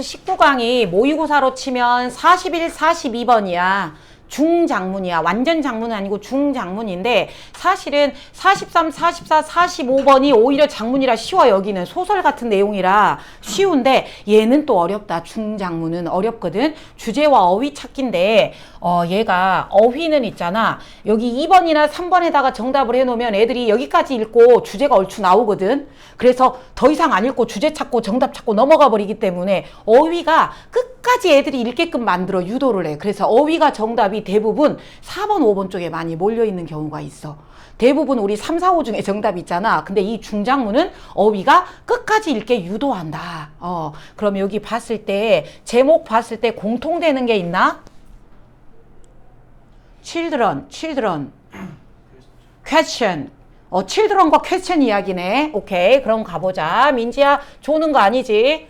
19강이 모의고사로 치면 41, 42번이야. 중장문이야. 완전 장문은 아니고 중장문인데 사실은 43, 44, 45번이 오히려 장문이라 쉬워. 여기는 소설 같은 내용이라 쉬운데 얘는 또 어렵다. 중장문은 어렵거든. 주제와 어휘 찾기인데 얘가 어휘는 있잖아. 여기 2번이나 3번에다가 정답을 해놓으면 애들이 여기까지 읽고 주제가 얼추 나오거든. 그래서 더 이상 안 읽고 주제 찾고 정답 찾고 넘어가 버리기 때문에 어휘가 끝까지 애들이 읽게끔 만들어 유도를 해. 그래서 어휘가 정답이 대부분 4번, 5번 쪽에 많이 몰려있는 경우가 있어. 대부분 우리 3, 4, 5 중에 정답 있잖아. 근데 이 중장문은 어휘가 끝까지 읽게 유도한다. 그럼 여기 봤을 때 제목 봤을 때 공통되는 게 있나? children, question. children과 question 이야기네. 오케이. 그럼 가보자. 민지야, 조는 거 아니지?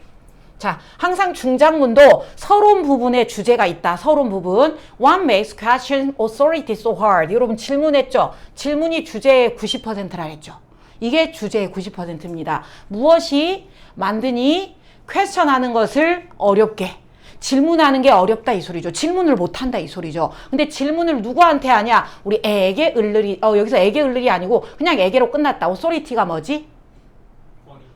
자, 항상 중장문도 서론 부분에 주제가 있다. 서론 부분. What makes question authority so hard? 여러분 질문했죠? 질문이 주제의 90%라 했죠. 이게 주제의 90%입니다. 무엇이 만드니 question 하는 것을 어렵게. 질문하는 게 어렵다 이 소리죠. 질문을 못한다 이 소리죠. 근데 질문을 누구한테 하냐? 우리 애게 을르리. 여기서 애게 을르리 아니고 그냥 애게로 끝났다. authority가 뭐지?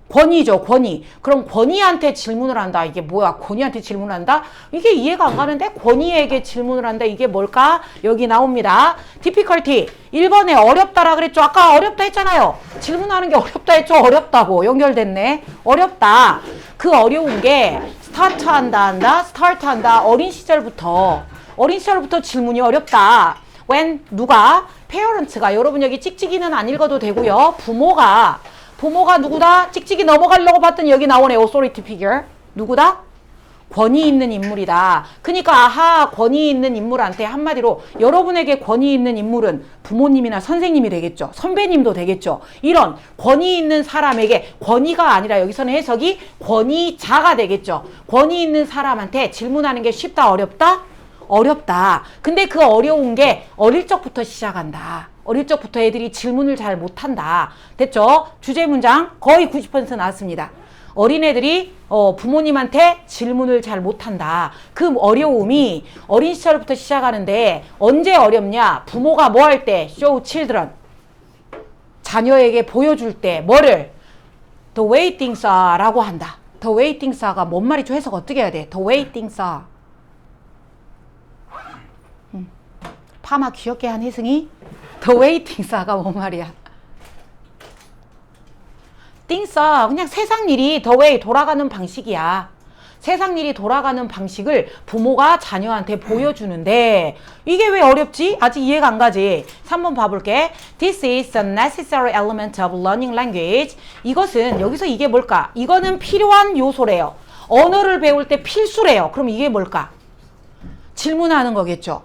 권위죠, 권위. 그럼 권위한테 질문을 한다. 이게 뭐야? 권위한테 질문을 한다? 이게 이해가 안 가는데 권위에게 질문을 한다. 이게 뭘까? 여기 나옵니다. difficulty. 1번에 어렵다라 그랬죠. 아까 어렵다 했잖아요. 질문하는 게 어렵다 했죠. 어렵다고. 연결됐네. 어렵다. 그 어려운 게 스타트 한다. 어린 시절부터 질문이 어렵다. when 누가? parents가. 여러분 여기 찍찍이는 안 읽어도 되고요. 부모가 누구다? 찍찍이 넘어가려고 봤더니 여기 나오네. authority figure. 누구다? 권위 있는 인물이다. 그러니까 아하, 권위 있는 인물한테 한마디로 여러분에게 권위 있는 인물은 부모님이나 선생님이 되겠죠. 선배님도 되겠죠. 이런 권위 있는 사람에게 권위가 아니라 여기서는 해석이 권위자가 되겠죠. 권위 있는 사람한테 질문하는 게 쉽다, 어렵다? 어렵다. 근데 그 어려운 게 어릴 적부터 시작한다. 어릴 적부터 애들이 질문을 잘 못한다. 됐죠? 주제 문장 거의 90% 나왔습니다. 어린애들이 부모님한테 질문을 잘 못한다. 그 어려움이 어린 시절부터 시작하는데 언제 어렵냐? 부모가 뭐 할 때? show children. 자녀에게 보여줄 때 뭐를? The way things are 라고 한다. The way things are가 뭔 말이죠? 해석 어떻게 해야 돼? The way things are. 파마 귀엽게 한 혜승이 The way things are가 뭔 말이야? things are 그냥 세상 일이 the way 돌아가는 방식이야. 세상 일이 돌아가는 방식을 부모가 자녀한테 보여주는데 이게 왜 어렵지? 아직 이해가 안 가지? 3번 봐볼게. This is a necessary element of learning language. 이것은 여기서 이게 뭘까? 이거는 필요한 요소래요. 언어를 배울 때 필수래요. 그럼 이게 뭘까? 질문하는 거겠죠.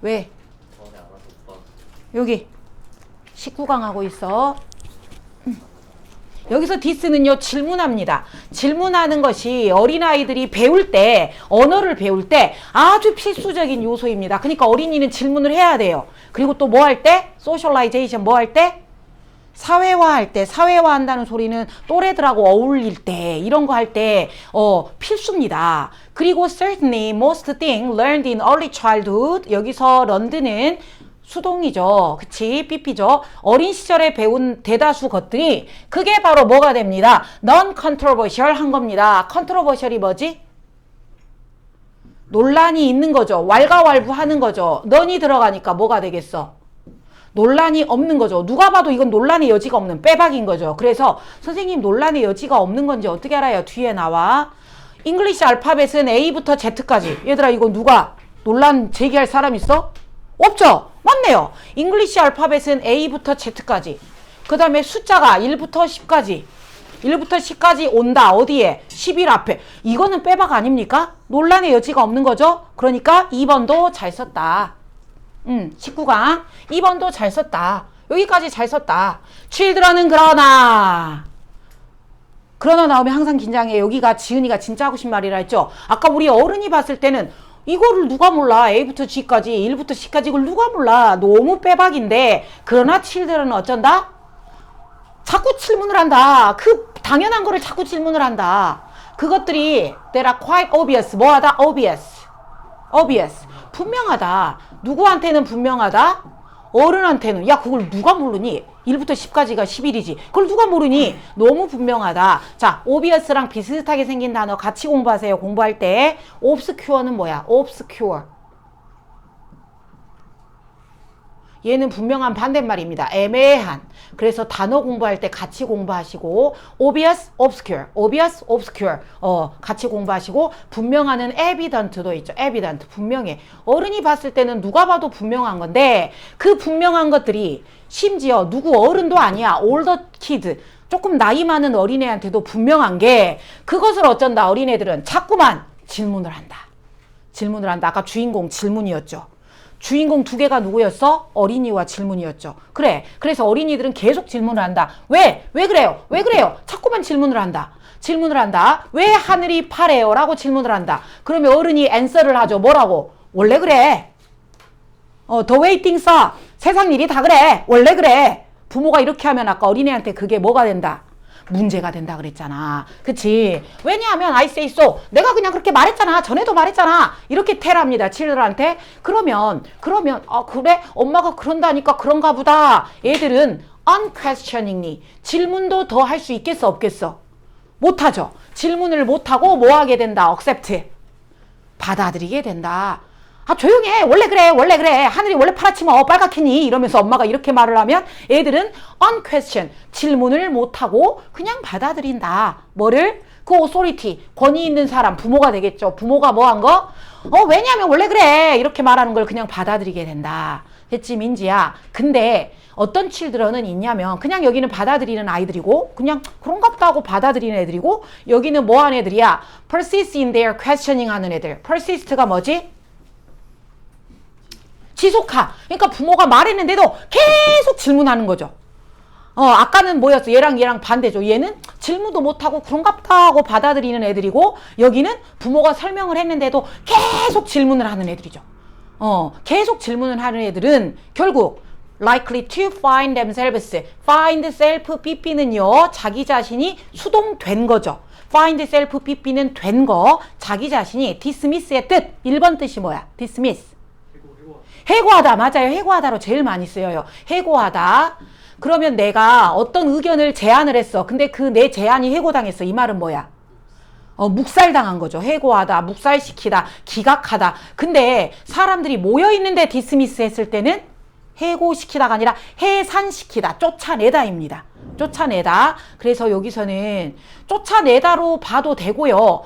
왜? 여기 19강 하고 있어. 여기서 this는요 질문합니다. 질문하는 것이 어린아이들이 배울 때 언어를 배울 때 아주 필수적인 요소입니다. 그러니까 어린이는 질문을 해야 돼요. 그리고 또 뭐 할 때? socialization 뭐 할 때? 사회화할 때, 사회화한다는 소리는 또래들하고 어울릴 때, 이런 거 할 때, 필수입니다. 그리고 certainly most things learned in early childhood. 여기서 learned는 수동이죠. 그치? 삐삐죠. 어린 시절에 배운 대다수 것들이 그게 바로 뭐가 됩니다. non-controversial 한 겁니다. controversial이 뭐지? 논란이 있는 거죠. 왈가왈부하는 거죠. non이 들어가니까 뭐가 되겠어? 논란이 없는 거죠. 누가 봐도 이건 논란의 여지가 없는 빼박인 거죠. 그래서 선생님 논란의 여지가 없는 건지 어떻게 알아요? 뒤에 나와. 잉글리시 알파벳은 A부터 Z까지. 얘들아 이거 누가 논란 제기할 사람 있어? 없죠? 맞네요. 잉글리시 알파벳은 A부터 Z까지. 그 다음에 숫자가 1부터 10까지. 1부터 10까지 온다. 어디에? 10일 앞에. 이거는 빼박 아닙니까? 논란의 여지가 없는 거죠? 그러니까 2번도 잘 썼다. 19강 2번도 잘 썼다. 여기까지 잘 썼다. children은 그러나 나오면 항상 긴장해. 여기가 지은이가 진짜 하고 싶은 말이라 했죠. 아까 우리 어른이 봤을 때는 이거를 누가 몰라. A부터 G까지 1부터 10까지 이걸 누가 몰라. 너무 빼박인데 그러나 children은 어쩐다? 자꾸 질문을 한다. 그 당연한 거를 자꾸 질문을 한다. 그것들이 that are quite obvious. 뭐하다? obvious. 분명하다. 누구한테는 분명하다? 어른한테는. 야, 그걸 누가 모르니? 1부터 10까지가 11이지. 그걸 누가 모르니? 너무 분명하다. 자, obvious랑 비슷하게 생긴 단어 같이 공부하세요. 공부할 때. obscure는 뭐야? obscure. 얘는 분명한 반대말입니다. 애매한. 그래서 단어 공부할 때 같이 공부하시고 obvious, obscure, obvious, obscure 같이 공부하시고 분명하는 evident도 있죠. evident, 분명해. 어른이 봤을 때는 누가 봐도 분명한 건데 그 분명한 것들이 심지어 누구 어른도 아니야. older kid, 조금 나이 많은 어린애한테도 분명한 게 그것을 어쩐다. 어린애들은 자꾸만 질문을 한다. 질문을 한다. 아까 주인공 질문이었죠. 주인공 두 개가 누구였어? 어린이와 질문이었죠. 그래. 그래서 어린이들은 계속 질문을 한다. 왜? 왜 그래요? 왜 그래요? 자꾸만 질문을 한다. 질문을 한다. 왜 하늘이 파래요? 라고 질문을 한다. 그러면 어른이 answer를 하죠. 뭐라고? 원래 그래. The way things are. 세상 일이 다 그래. 원래 그래. 부모가 이렇게 하면 아까 어린애한테 그게 뭐가 된다? 문제가 된다 그랬잖아. 그치? 왜냐하면 I say so. 내가 그냥 그렇게 말했잖아. 전에도 말했잖아. 이렇게 텔합니다. children한테. 그러면 그래? 엄마가 그런다니까 그런가 보다. 애들은 unquestioningly 질문도 더 할 수 있겠어 없겠어? 못하죠. 질문을 못하고 뭐 하게 된다? accept. 받아들이게 된다. 아, 조용해. 원래 그래. 원래 그래. 하늘이 원래 파랗지 뭐 빨갛겠니? 이러면서 엄마가 이렇게 말을 하면 애들은 unquestion, 질문을 못하고 그냥 받아들인다. 뭐를? 그 authority, 권위 있는 사람, 부모가 되겠죠. 부모가 뭐 한 거? 왜냐하면 원래 그래. 이렇게 말하는 걸 그냥 받아들이게 된다. 됐지, 민지야? 근데 어떤 children은 있냐면 그냥 여기는 받아들이는 아이들이고 그냥 그런가 보다 하고 받아들이는 애들이고 여기는 뭐 하는 애들이야? persist in their questioning 하는 애들. persist가 뭐지? 지속하. 그러니까 부모가 말했는데도 계속 질문하는 거죠. 아까는 뭐였어? 얘랑 반대죠. 얘는 질문도 못하고 그런가 보다 하고 받아들이는 애들이고 여기는 부모가 설명을 했는데도 계속 질문을 하는 애들이죠. 계속 질문을 하는 애들은 결국 likely to find themselves. find self pp는요. 자기 자신이 수동된 거죠. find self pp는 된 거. 자기 자신이 dismiss의 뜻. 1번 뜻이 뭐야? dismiss. 해고하다. 맞아요. 해고하다로 제일 많이 쓰여요. 해고하다. 그러면 내가 어떤 의견을 제안을 했어. 근데 그 내 제안이 해고당했어. 이 말은 뭐야? 묵살당한 거죠. 해고하다, 묵살시키다, 기각하다. 근데 사람들이 모여있는데 디스미스 했을 때는 해고시키다가 아니라 해산시키다, 쫓아내다입니다. 쫓아내다. 그래서 여기서는 쫓아내다로 봐도 되고요.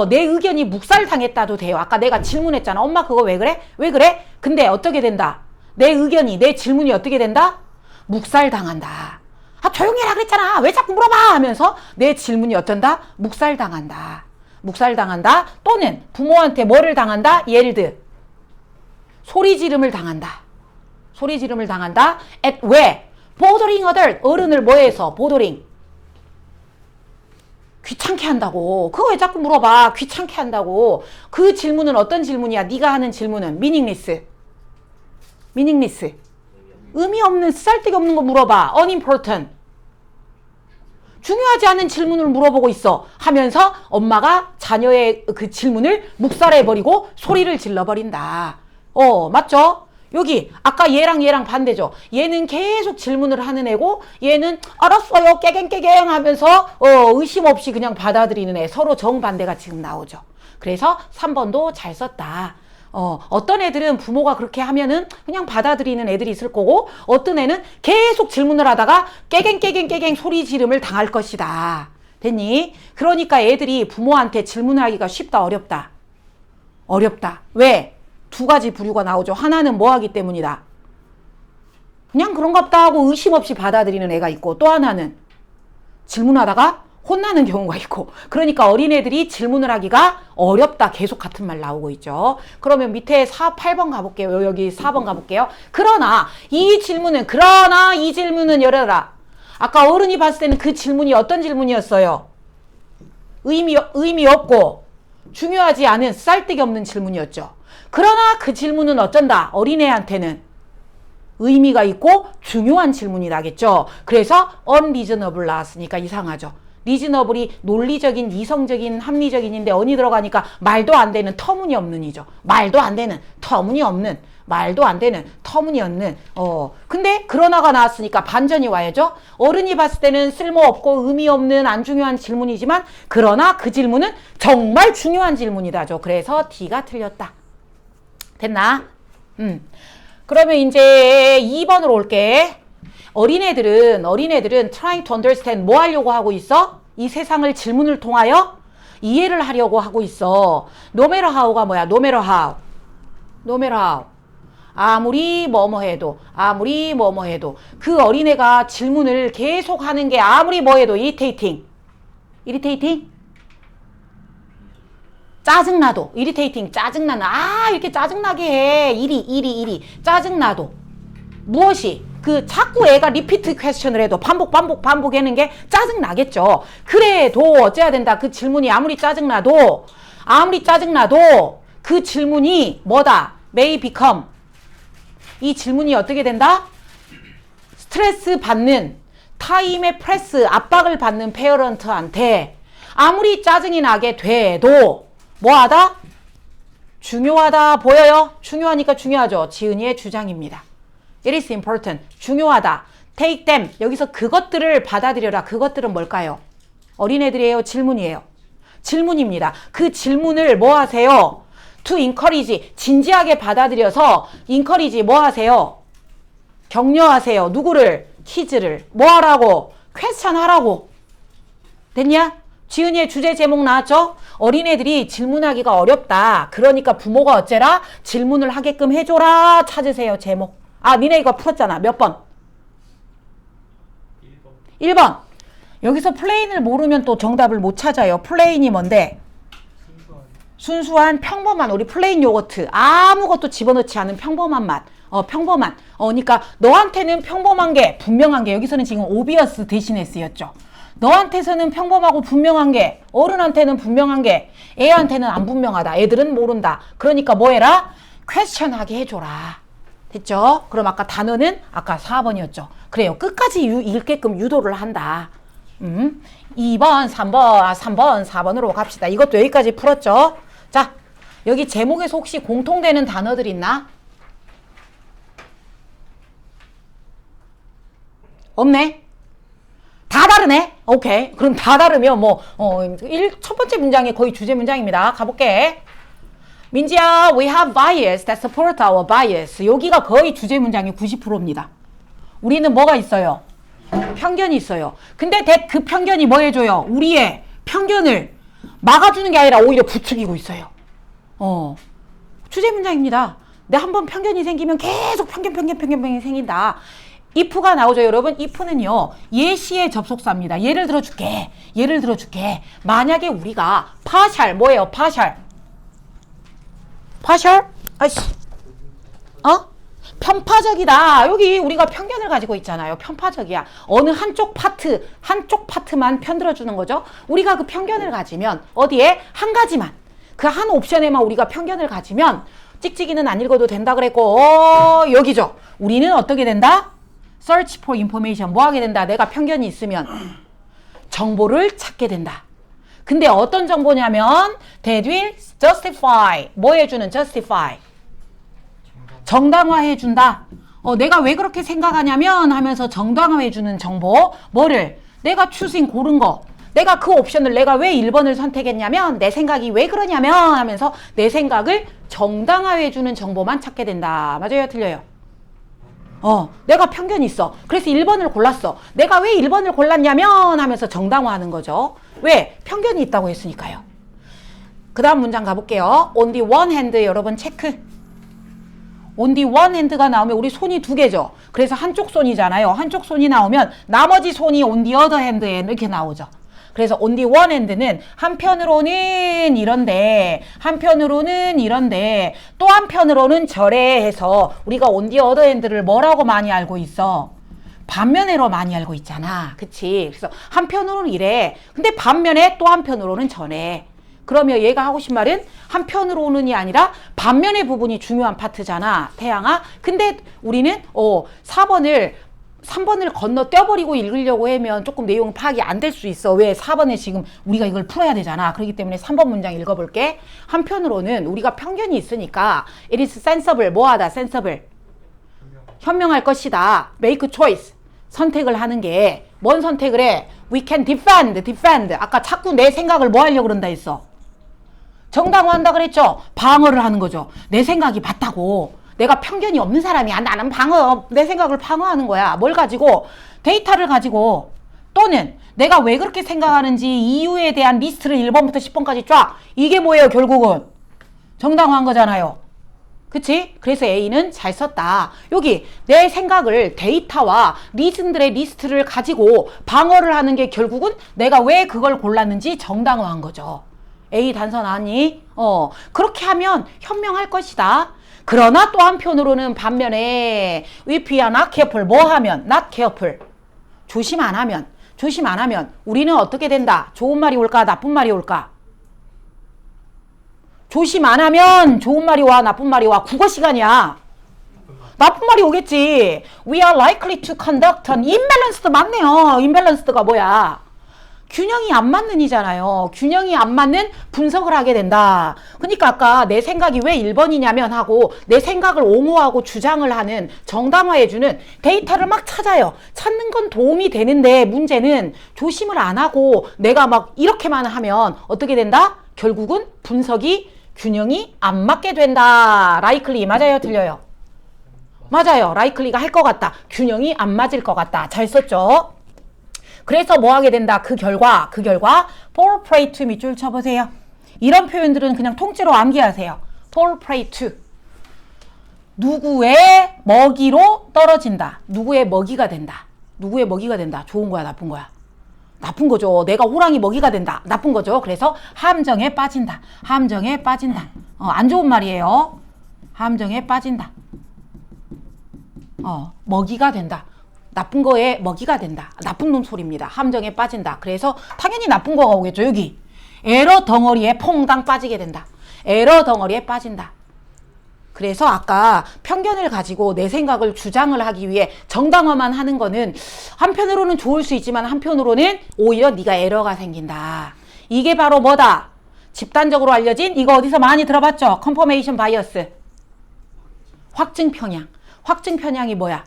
내 의견이 묵살당했다도 돼요. 아까 내가 질문했잖아. 엄마 그거 왜 그래? 왜 그래? 근데 어떻게 된다? 내 의견이, 내 질문이 어떻게 된다? 묵살당한다. 아, 조용히 해라 그랬잖아. 왜 자꾸 물어봐? 하면서 내 질문이 어쩐다? 묵살당한다. 묵살당한다. 또는 부모한테 뭐를 당한다? 예를 들 소리 지름을 당한다. 소리 지름을 당한다. at 왜? bothering other. 어른을 뭐해서? bothering. 귀찮게 한다고. 그거 왜 자꾸 물어봐? 귀찮게 한다고. 그 질문은 어떤 질문이야? 네가 하는 질문은 meaningless. meaningless. 의미 없는, 쓸데기 없는 거 물어봐. unimportant. 중요하지 않은 질문을 물어보고 있어. 하면서 엄마가 자녀의 그 질문을 묵살해버리고 소리를 질러버린다. 맞죠? 여기 아까 얘랑 반대죠. 얘는 계속 질문을 하는 애고 얘는 알았어요 깨갱깨갱 하면서 의심 없이 그냥 받아들이는 애. 서로 정반대가 지금 나오죠. 그래서 3번도 잘 썼다. 어떤 애들은 부모가 그렇게 하면은 그냥 받아들이는 애들이 있을 거고 어떤 애는 계속 질문을 하다가 깨갱 소리 지름을 당할 것이다. 됐니? 그러니까 애들이 부모한테 질문하기가 쉽다 어렵다? 어렵다. 왜? 두 가지 부류가 나오죠. 하나는 뭐 하기 때문이다. 그냥 그런가 보다 하고 의심 없이 받아들이는 애가 있고 또 하나는 질문하다가 혼나는 경우가 있고 그러니까 어린애들이 질문을 하기가 어렵다. 계속 같은 말 나오고 있죠. 그러면 밑에 8번 가볼게요. 여기 4번 가볼게요. 그러나 이 질문은 열어라. 아까 어른이 봤을 때는 그 질문이 어떤 질문이었어요? 의미 없고 중요하지 않은 쓸데기 없는 질문이었죠. 그러나 그 질문은 어쩐다? 어린애한테는 의미가 있고 중요한 질문이 나겠죠. 그래서 unreasonable 나왔으니까 이상하죠. 리즈너블이 논리적인, 이성적인, 합리적인인데 언이 들어가니까 말도 안 되는 터무니없는이죠. 말도 안 되는, 터무니없는, 말도 안 되는, 터무니없는. 근데 그러나가 나왔으니까 반전이 와야죠. 어른이 봤을 때는 쓸모없고 의미 없는 안 중요한 질문이지만 그러나 그 질문은 정말 중요한 질문이다죠. 그래서 D가 틀렸다. 됐나? 그러면 이제 2번으로 올게. 어린애들은 trying to understand 뭐 하려고 하고 있어? 이 세상을 질문을 통하여 이해를 하려고 하고 있어. No matter how가 뭐야? No matter how. No matter how. 아무리 뭐뭐 해도 그 어린애가 질문을 계속 하는 게 아무리 뭐 해도 irritating. 짜증나도 irritating 짜증나는 이렇게 짜증나게 해. 이리 짜증나도 무엇이 그 자꾸 애가 리피트 퀘스천을 해도 반복하는 게 짜증나겠죠. 그래도 어째야 된다. 그 질문이 아무리 짜증나도 그 질문이 뭐다? may become 이 질문이 어떻게 된다? 스트레스 받는 타임의 프레스 압박을 받는 페어런트한테 아무리 짜증이 나게 돼도 뭐하다? 중요하다. 보여요? 중요하니까 중요하죠. 지은이의 주장입니다. It is important. 중요하다. Take them. 여기서 그것들을 받아들여라. 그것들은 뭘까요? 어린애들이에요? 질문이에요? 질문입니다. 그 질문을 뭐 하세요? To encourage. 진지하게 받아들여서 encourage 뭐 하세요? 격려하세요. 누구를? 키즈를. 뭐 하라고? 퀘스천 하라고. 됐냐? 지은이의 주제 제목 나왔죠? 어린애들이 질문하기가 어렵다. 그러니까 부모가 어째라? 질문을 하게끔 해줘라. 찾으세요. 제목. 니네 이거 풀었잖아. 몇 번? 1번. 여기서 플레인을 모르면 또 정답을 못 찾아요. 플레인이 뭔데? 순수한 평범한 우리 플레인 요거트. 아무것도 집어넣지 않은 평범한 맛. 평범한. 그러니까 너한테는 평범한 게 분명한 게 여기서는 지금 obvious 대신에 쓰였죠. 너한테서는 평범하고 분명한 게 어른한테는 분명한 게 애한테는 안 분명하다. 애들은 모른다. 그러니까 뭐 해라? 퀘스천하게 해줘라. 됐죠? 그럼 아까 단어는 아까 4번이었죠. 그래요. 끝까지 읽게끔 유도를 한다. 2번, 3번, 4번으로 갑시다. 이것도 여기까지 풀었죠? 자, 여기 제목에서 혹시 공통되는 단어들 있나? 없네? 다 다르네? 오케이. 그럼 다 다르면 첫 번째 문장이 거의 주제 문장입니다. 가볼게. 민지야, we have bias that support our bias. 여기가 거의 주제 문장의 90%입니다. 우리는 뭐가 있어요? 편견이 있어요. 근데 그 편견이 뭐 해줘요? 우리의 편견을 막아주는 게 아니라 오히려 부추기고 있어요. 주제 문장입니다. 근데 한번 편견이 생기면 계속 편견이 생긴다. if가 나오죠, 여러분? if는요, 예시의 접속사입니다. 예를 들어줄게. 만약에 우리가 partial, 뭐예요? partial? 편파적이다. 여기 우리가 편견을 가지고 있잖아요. 편파적이야. 어느 한쪽 파트만 편들어주는 거죠. 우리가 그 편견을 가지면 어디에? 한 가지만. 그 한 옵션에만 우리가 편견을 가지면 찍찍이는 안 읽어도 된다 그랬고 여기죠. 우리는 어떻게 된다? search for information. 뭐 하게 된다? 내가 편견이 있으면 정보를 찾게 된다. 근데 어떤 정보냐면 that will justify. 뭐 해주는? justify. 정당화해준다. 내가 왜 그렇게 생각하냐면 하면서 정당화해주는 정보. 뭐를? 내가 고른 거. 내가 그 옵션을 내가 왜 1번을 선택했냐면 내 생각이 왜 그러냐면 하면서 내 생각을 정당화해주는 정보만 찾게 된다. 맞아요? 틀려요? 내가 편견이 있어. 그래서 1번을 골랐어. 내가 왜 1번을 골랐냐면 하면서 정당화하는 거죠. 왜? 편견이 있다고 했으니까요. 그 다음 문장 가볼게요. On the one hand, 여러분 체크. On the one hand가 나오면 우리 손이 두 개죠. 그래서 한쪽 손이잖아요. 한쪽 손이 나오면 나머지 손이 on the other hand에 이렇게 나오죠. 그래서 on the one hand는 한편으로는 이런데 또 한편으로는 저래 해서 우리가 on the other hand를 뭐라고 많이 알고 있어? 반면에로 많이 알고 있잖아. 그치? 그래서 한편으로는 이래. 근데 반면에 또 한편으로는 저래. 그러면 얘가 하고 싶은 말은 한편으로는이 아니라 반면의 부분이 중요한 파트잖아. 태양아. 근데 우리는 4번을 3번을 건너뛰어버리고 읽으려고 하면 조금 내용 파악이 안 될 수 있어. 왜? 4번에 지금 우리가 이걸 풀어야 되잖아. 그렇기 때문에 3번 문장 읽어볼게. 한편으로는 우리가 편견이 있으니까 it is sensible, 뭐하다, sensible. 현명할 것이다. make choice. 선택을 하는 게, 뭔 선택을 해? we can defend. 아까 자꾸 내 생각을 뭐 하려고 그런다 했어? 정당화한다 그랬죠? 방어를 하는 거죠. 내 생각이 맞다고. 내가 편견이 없는 사람이야. 나는 내 생각을 방어하는 거야. 뭘 가지고? 데이터를 가지고. 또는 내가 왜 그렇게 생각하는지 이유에 대한 리스트를 1번부터 10번까지 쫙. 이게 뭐예요, 결국은? 정당화한 거잖아요. 그치? 그래서 A는 잘 썼다. 여기 내 생각을 데이터와 리즌들의 리스트를 가지고 방어를 하는 게 결국은 내가 왜 그걸 골랐는지 정당화한 거죠. A 단서 나왔니? 그렇게 하면 현명할 것이다. 그러나 또 한편으로는 반면에 if we are not careful, 뭐 하면? not careful. 조심 안 하면 우리는 어떻게 된다? 좋은 말이 올까? 나쁜 말이 올까? 조심 안 하면 좋은 말이 와, 나쁜 말이 와. 국어 시간이야. 나쁜 말이 오겠지. We are likely to conduct an imbalanced, 맞네요. imbalanced가 뭐야? 균형이 안 맞는 이잖아요. 균형이 안 맞는 분석을 하게 된다. 그러니까 아까 내 생각이 왜 1번이냐면 하고 내 생각을 옹호하고 주장을 하는 정당화해주는 데이터를 막 찾아요. 찾는 건 도움이 되는데 문제는 조심을 안 하고 내가 막 이렇게만 하면 어떻게 된다? 결국은 분석이 균형이 안 맞게 된다. likely 맞아요? 틀려요? 맞아요. likely가 할 것 같다. 균형이 안 맞을 것 같다. 잘 썼죠? 그래서 뭐 하게 된다? 그 결과 fall prey to 밑줄 쳐보세요. 이런 표현들은 그냥 통째로 암기하세요. fall prey to 누구의 먹이로 떨어진다. 누구의 먹이가 된다. 누구의 먹이가 된다. 좋은 거야, 나쁜 거야? 나쁜 거죠. 내가 호랑이 먹이가 된다. 나쁜 거죠. 그래서 함정에 빠진다. 함정에 빠진다. 안 좋은 말이에요. 함정에 빠진다. 먹이가 된다. 나쁜 거에 먹이가 된다. 나쁜 놈 소리입니다. 함정에 빠진다. 그래서 당연히 나쁜 거가 오겠죠. 여기 에러 덩어리에 퐁당 빠지게 된다. 에러 덩어리에 빠진다. 그래서 아까 편견을 가지고 내 생각을 주장을 하기 위해 정당화만 하는 거는 한편으로는 좋을 수 있지만 한편으로는 오히려 네가 에러가 생긴다. 이게 바로 뭐다? 집단적으로 알려진 이거 어디서 많이 들어봤죠? 컨퍼메이션 바이어스. 확증 편향. 확증 편향이 뭐야?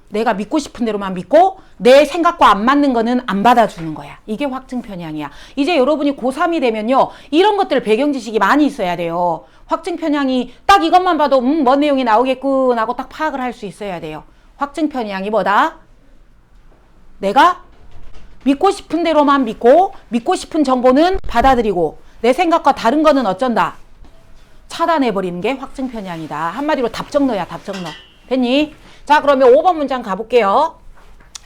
내가 믿고 싶은 대로만 믿고 내 생각과 안 맞는 거는 안 받아주는 거야. 이게 확증 편향이야. 이제 여러분이 고3이 되면요. 이런 것들 배경 지식이 많이 있어야 돼요. 확증 편향이 딱 이것만 봐도 뭔 내용이 나오겠군 하고 딱 파악을 할 수 있어야 돼요. 확증 편향이 뭐다? 내가 믿고 싶은 대로만 믿고 싶은 정보는 받아들이고 내 생각과 다른 거는 어쩐다? 차단해버리는 게 확증 편향이다. 한마디로 답정너야, 답정너. 됐니? 자, 그러면 5번 문장 가볼게요.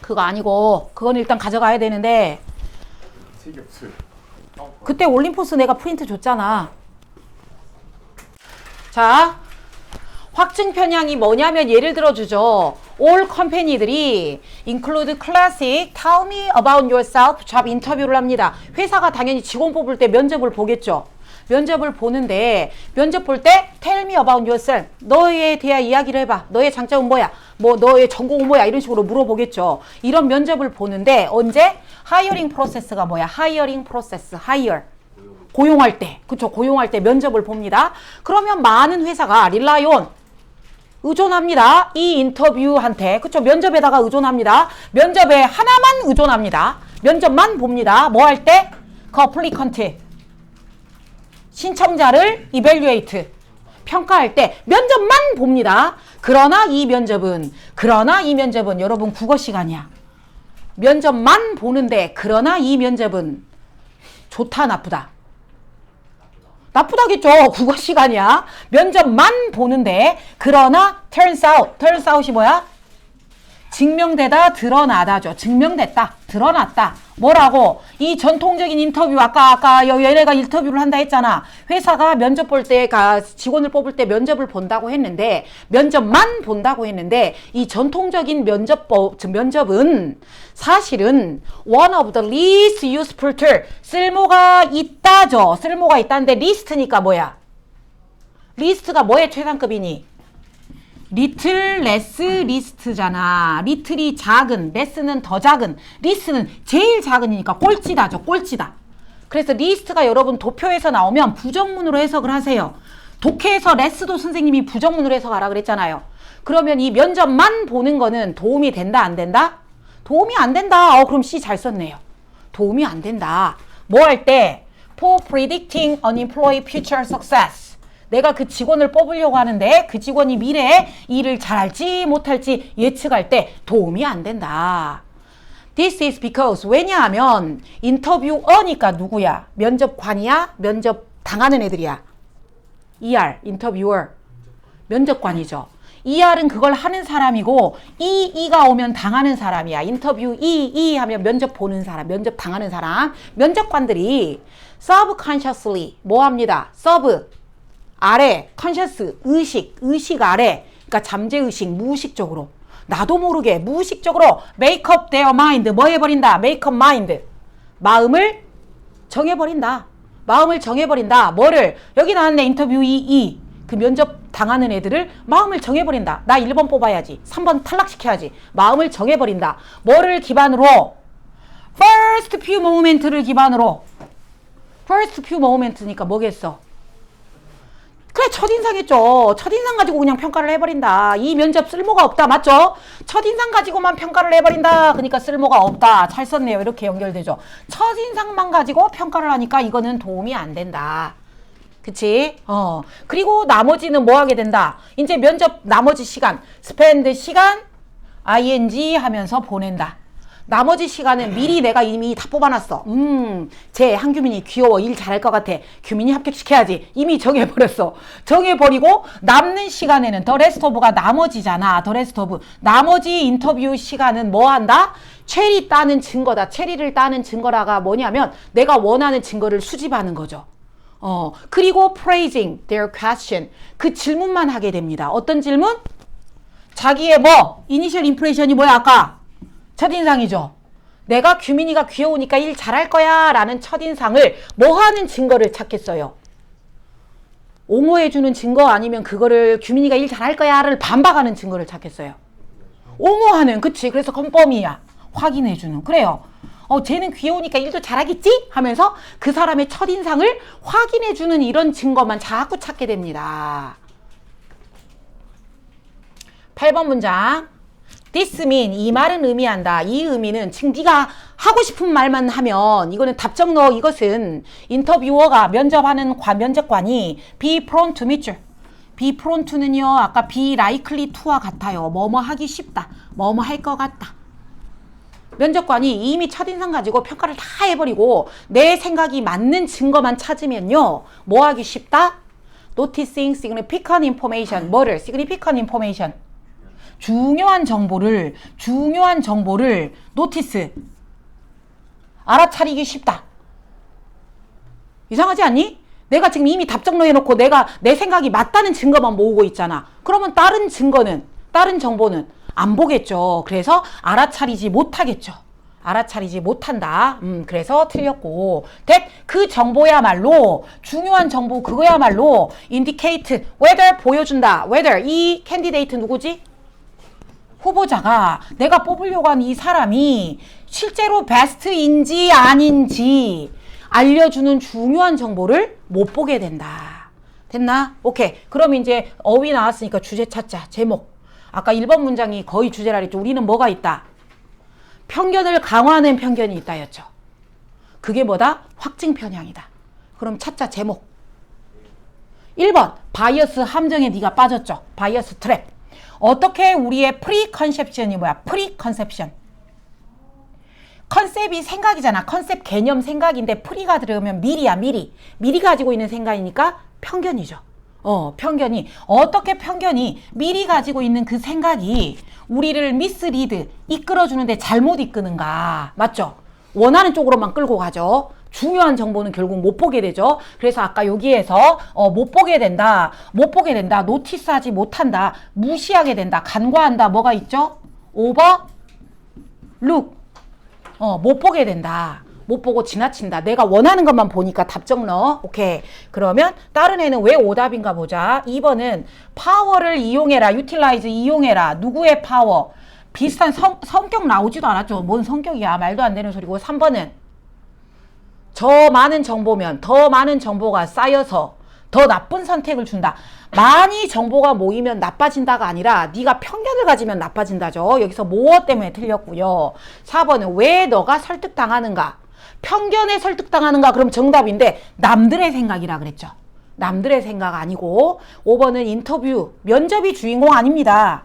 그거 아니고 그건 일단 가져가야 되는데 그때 올림포스 내가 프린트 줬잖아. 자, 확증 편향이 뭐냐면 예를 들어주죠. All 컴퍼니들이 include classic tell me about yourself job 인터뷰를 합니다. 회사가 당연히 직원 뽑을 때 면접을 보겠죠. 면접을 보는데 면접 볼 때 tell me about yourself 너에 대한 이야기를 해봐. 너의 장점은 뭐야? 뭐 너의 전공은 뭐야? 이런 식으로 물어보겠죠. 이런 면접을 보는데 언제? hiring process가 뭐야? hiring process, hire 고용할 때, 그쵸? 고용할 때 면접을 봅니다. 그러면 많은 회사가 rely on 의존합니다. 이 인터뷰한테, 그쵸? 면접에다가 의존합니다. 면접에 하나만 의존합니다. 면접만 봅니다. 뭐 할 때? 그 applicant 신청자를 evaluate 평가할 때 면접만 봅니다. 그러나 이 면접은 여러분 국어 시간이야. 면접만 보는데 그러나 이 면접은 좋다 나쁘다? 나쁘다겠죠. 국어 시간이야. 면접만 보는데 그러나 turns out이 뭐야? 증명되다 드러나다죠. 증명됐다 드러났다. 뭐라고? 이 전통적인 인터뷰 아까 얘네가 인터뷰를 한다 했잖아. 회사가 면접 볼 때 직원을 뽑을 때 면접을 본다고 했는데 면접만 본다고 했는데 이 전통적인 면접은 사실은 one of the least useful tool 쓸모가 있다죠. 쓸모가 있다는데 리스트니까 뭐야? 리스트가 뭐의 최상급이니? 리틀, 레스, 리스트잖아. 리틀이 작은, 레스는 더 작은, 리스는 제일 작으니까 꼴찌다죠. 꼴찌다. 그래서 리스트가 여러분 도표에서 나오면 부정문으로 해석을 하세요. 독해에서 레스도 선생님이 부정문으로 해석하라 그랬잖아요. 그러면 이 면접만 보는 거는 도움이 된다, 안 된다? 도움이 안 된다. 그럼 C 잘 썼네요. 도움이 안 된다. 뭐 할 때? For predicting an employee future success. 내가 그 직원을 뽑으려고 하는데 그 직원이 미래에 일을 잘할지 못할지 예측할 때 도움이 안 된다. This is because 왜냐하면 인터뷰어니까 누구야? 면접관이야? 면접 당하는 애들이야? ER, 인터뷰어. 면접관이죠. ER은 그걸 하는 사람이고 EE가 오면 당하는 사람이야. 인터뷰 E 하면 면접 보는 사람, 면접 당하는 사람. 면접관들이 subconsciously 뭐 합니다? sub 아래, conscious 의식 아래. 그러니까 잠재의식, 무의식적으로 나도 모르게 무의식적으로 make up their mind 뭐 해버린다? make up mind 마음을 정해버린다. 마음을 정해버린다. 뭐를? 여기 나왔네. 인터뷰 E 그 면접 당하는 애들을 마음을 정해버린다. 나 1번 뽑아야지. 3번 탈락시켜야지. 마음을 정해버린다. 뭐를 기반으로? first few moment를 기반으로. first few moment니까 뭐겠어? 그래 첫인상했죠. 첫인상 가지고 그냥 평가를 해버린다. 이 면접 쓸모가 없다. 맞죠? 첫인상 가지고만 평가를 해버린다. 그러니까 쓸모가 없다. 잘 썼네요. 이렇게 연결되죠. 첫인상만 가지고 평가를 하니까 이거는 도움이 안 된다. 그치? 그리고 나머지는 뭐 하게 된다? 이제 면접 나머지 시간, spend 시간, ing 하면서 보낸다. 나머지 시간은 미리 내가 이미 다 뽑아놨어. 쟤 한규민이 귀여워. 일 잘할 것 같아. 규민이 합격시켜야지. 이미 정해버렸어. 정해버리고 남는 시간에는 더 레스트 오브가 나머지잖아. 더 레스트 오브. 나머지 인터뷰 시간은 뭐 한다? 체리 따는 증거다. 체리를 따는 증거라가 뭐냐면 내가 원하는 증거를 수집하는 거죠. 그리고 praising their question. 그 질문만 하게 됩니다. 어떤 질문? 자기의 뭐? 이니셜 임프레션이 뭐야 아까? 첫인상이죠. 내가 규민이가 귀여우니까 일 잘할 거야 라는 첫인상을 뭐 하는 증거를 찾겠어요? 옹호해주는 증거 아니면 그거를 규민이가 일 잘할 거야를 반박하는 증거를 찾겠어요? 옹호하는. 그치. 그래서 컨펌이야. 확인해주는. 그래요. 쟤는 귀여우니까 일도 잘하겠지? 하면서 그 사람의 첫인상을 확인해주는 이런 증거만 자꾸 찾게 됩니다. 8번 문장. This mean, 이 말은 의미한다. 이 의미는 지금 네가 하고 싶은 말만 하면 이거는 답정 넣어. 이것은 인터뷰어가 면접하는 면접관이 be prone to meet you. be prone to는요. 아까 be likely to와 같아요. 뭐뭐 하기 쉽다. 뭐뭐 할 것 같다. 면접관이 이미 첫인상 가지고 평가를 다 해버리고 내 생각이 맞는 증거만 찾으면요. 뭐 하기 쉽다? Noticing significant information. 뭐를? significant information. 중요한 정보를 노티스 알아차리기 쉽다. 이상하지 않니? 내가 지금 이미 답정로 해놓고 내가 내 생각이 맞다는 증거만 모으고 있잖아. 그러면 다른 증거는, 다른 정보는 안 보겠죠. 그래서 알아차리지 못하겠죠. 알아차리지 못한다. 그래서 틀렸고. 그 정보야말로 중요한 정보 그거야말로 indicate whether 보여준다. whether 이 캔디데이트 누구지? 후보자가 내가 뽑으려고 하는 이 사람이 실제로 베스트인지 아닌지 알려주는 중요한 정보를 못 보게 된다. 됐나? 오케이. 그럼 이제 어휘 나왔으니까 주제 찾자. 제목. 아까 1번 문장이 거의 주제라 그랬죠. 우리는 뭐가 있다? 편견을 강화하는 편견이 있다였죠. 그게 뭐다? 확증 편향이다. 그럼 찾자. 제목. 1번. 바이어스 함정에 네가 빠졌죠. 바이어스 트랩. 어떻게 우리의 프리컨셉션이 뭐야? 프리컨셉션. 컨셉이 생각이잖아. 컨셉 개념 생각인데 프리가 들어오면 미리야. 미리 가지고 있는 생각이니까 편견이죠. 편견이. 어떻게 편견이 미리 가지고 있는 그 생각이 우리를 미스리드 이끌어주는데 잘못 이끄는가. 맞죠? 원하는 쪽으로만 끌고 가죠. 중요한 정보는 결국 못 보게 되죠. 그래서 아까 여기에서 못 보게 된다. 노티스하지 못한다. 무시하게 된다. 간과한다. 뭐가 있죠? 오버룩. 못 보게 된다. 못 보고 지나친다. 내가 원하는 것만 보니까 답정 넣어. 오케이. 그러면 다른 애는 왜 오답인가 보자. 2번은 파워를 이용해라. 유틸라이즈 이용해라. 누구의 파워? 비슷한 성격 나오지도 않았죠. 뭔 성격이야. 말도 안 되는 소리고. 3번은 저 많은 정보면 더 많은 정보가 쌓여서 더 나쁜 선택을 준다. 많이 정보가 모이면 나빠진다가 아니라 네가 편견을 가지면 나빠진다죠. 여기서 무엇 때문에 틀렸고요. 4번은 왜 너가 설득당하는가? 편견에 설득당하는가? 그럼 정답인데 남들의 생각이라 그랬죠. 남들의 생각 아니고 5번은 인터뷰, 면접이 주인공 아닙니다.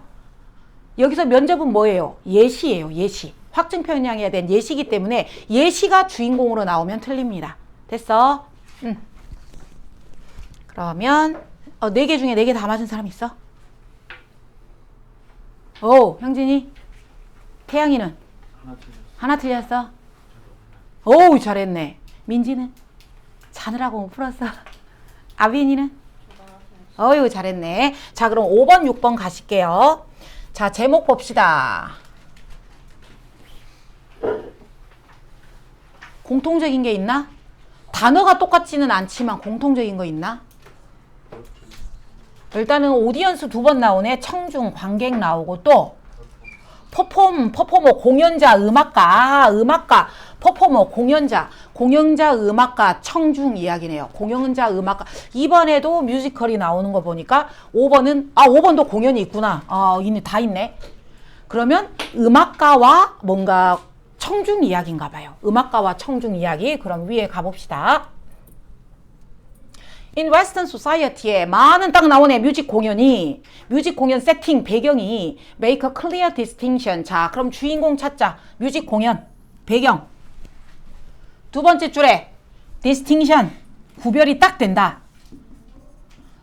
여기서 면접은 뭐예요? 예시예요. 예시. 확증 편향에 대한 예시이기 때문에 예시가 주인공으로 나오면 틀립니다. 됐어? 그러면 4개 중에 4개 다 맞은 사람 있어? 오, 형진이? 태양이는? 하나 틀렸어? 오, 잘했네. 민지는? 자느라고 못 풀었어. 아빈이는? 어유 잘했네. 자, 그럼 5번, 6번 가실게요. 자, 제목 봅시다. 공통적인 게 있나? 단어가 똑같지는 않지만 공통적인 거 있나? 일단은 오디언스 2번 나오네. 청중, 관객 나오고 또 퍼포머, 공연자, 음악가. 음악가, 퍼포머, 공연자, 음악가, 청중 이야기네요. 공연자, 음악가. 이번에도 뮤지컬이 나오는 거 보니까 5번은 5번도 공연이 있구나. 다 있네. 그러면 음악가와 뭔가 청중 이야기인가 봐요. 음악가와 청중 이야기. 그럼 위에 가봅시다. In Western Society에 많은 딱 나오네. 뮤직 공연 세팅, 배경이 make a clear distinction. 자, 그럼 주인공 찾자. 뮤직 공연, 배경. 두 번째 줄에 distinction, 구별이 딱 된다.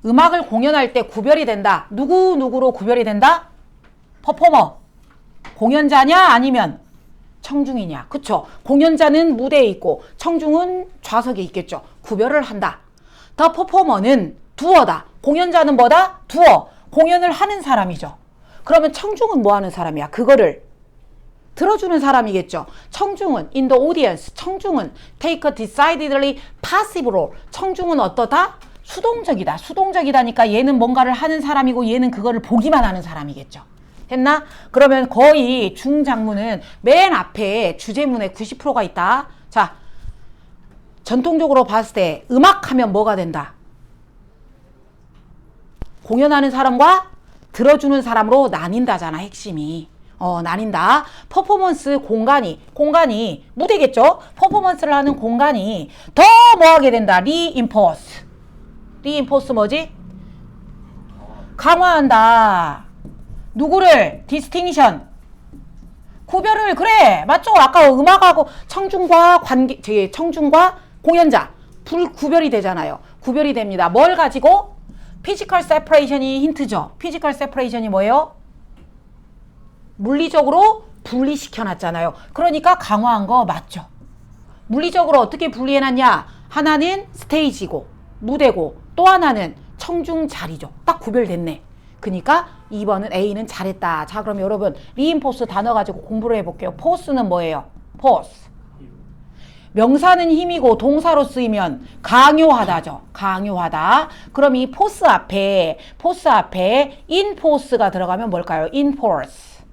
음악을 공연할 때 구별이 된다. 누구로 구별이 된다? 퍼포머, 공연자냐 아니면 청중이냐. 그쵸? 공연자는 무대에 있고 청중은 좌석에 있겠죠. 구별을 한다. 더 퍼포머는 두어다. 공연자는 뭐다? 두어. 공연을 하는 사람이죠. 그러면 청중은 뭐 하는 사람이야? 그거를 들어주는 사람이겠죠. 청중은 in the audience. 청중은 take a decidedly passive role. 청중은 어떠다? 수동적이다. 수동적이다니까 얘는 뭔가를 하는 사람이고 얘는 그거를 보기만 하는 사람이겠죠. 됐나? 그러면 거의 중장문은 맨 앞에 주제문에 90%가 있다. 자, 전통적으로 봤을 때 음악하면 뭐가 된다? 공연하는 사람과 들어주는 사람으로 나뉜다잖아. 핵심이. 나뉜다. 퍼포먼스 공간이 무대겠죠? 퍼포먼스를 하는 공간이 더 뭐하게 된다? 리인포스 뭐지? 강화한다. 누구를? 디스팅션. 구별을. 그래 맞죠? 아까 음악하고 청중과 공연자 구별이 되잖아요. 구별이 됩니다. 뭘 가지고? 피지컬 세퍼레이션이 힌트죠. 피지컬 세퍼레이션이 뭐예요? 물리적으로 분리시켜 놨잖아요. 그러니까 강화한 거 맞죠. 물리적으로 어떻게 분리해놨냐? 하나는 스테이지고 무대고 또 하나는 청중 자리죠. 딱 구별됐네. 그러니까 2번은 A는 잘했다. 자, 그럼 여러분 리인포스 단어 가지고 공부를 해볼게요. 포스는 뭐예요? 포스. 명사는 힘이고 동사로 쓰이면 강요하다죠. 강요하다. 그럼 이 포스 앞에 인포스가 들어가면 뭘까요? 인포스.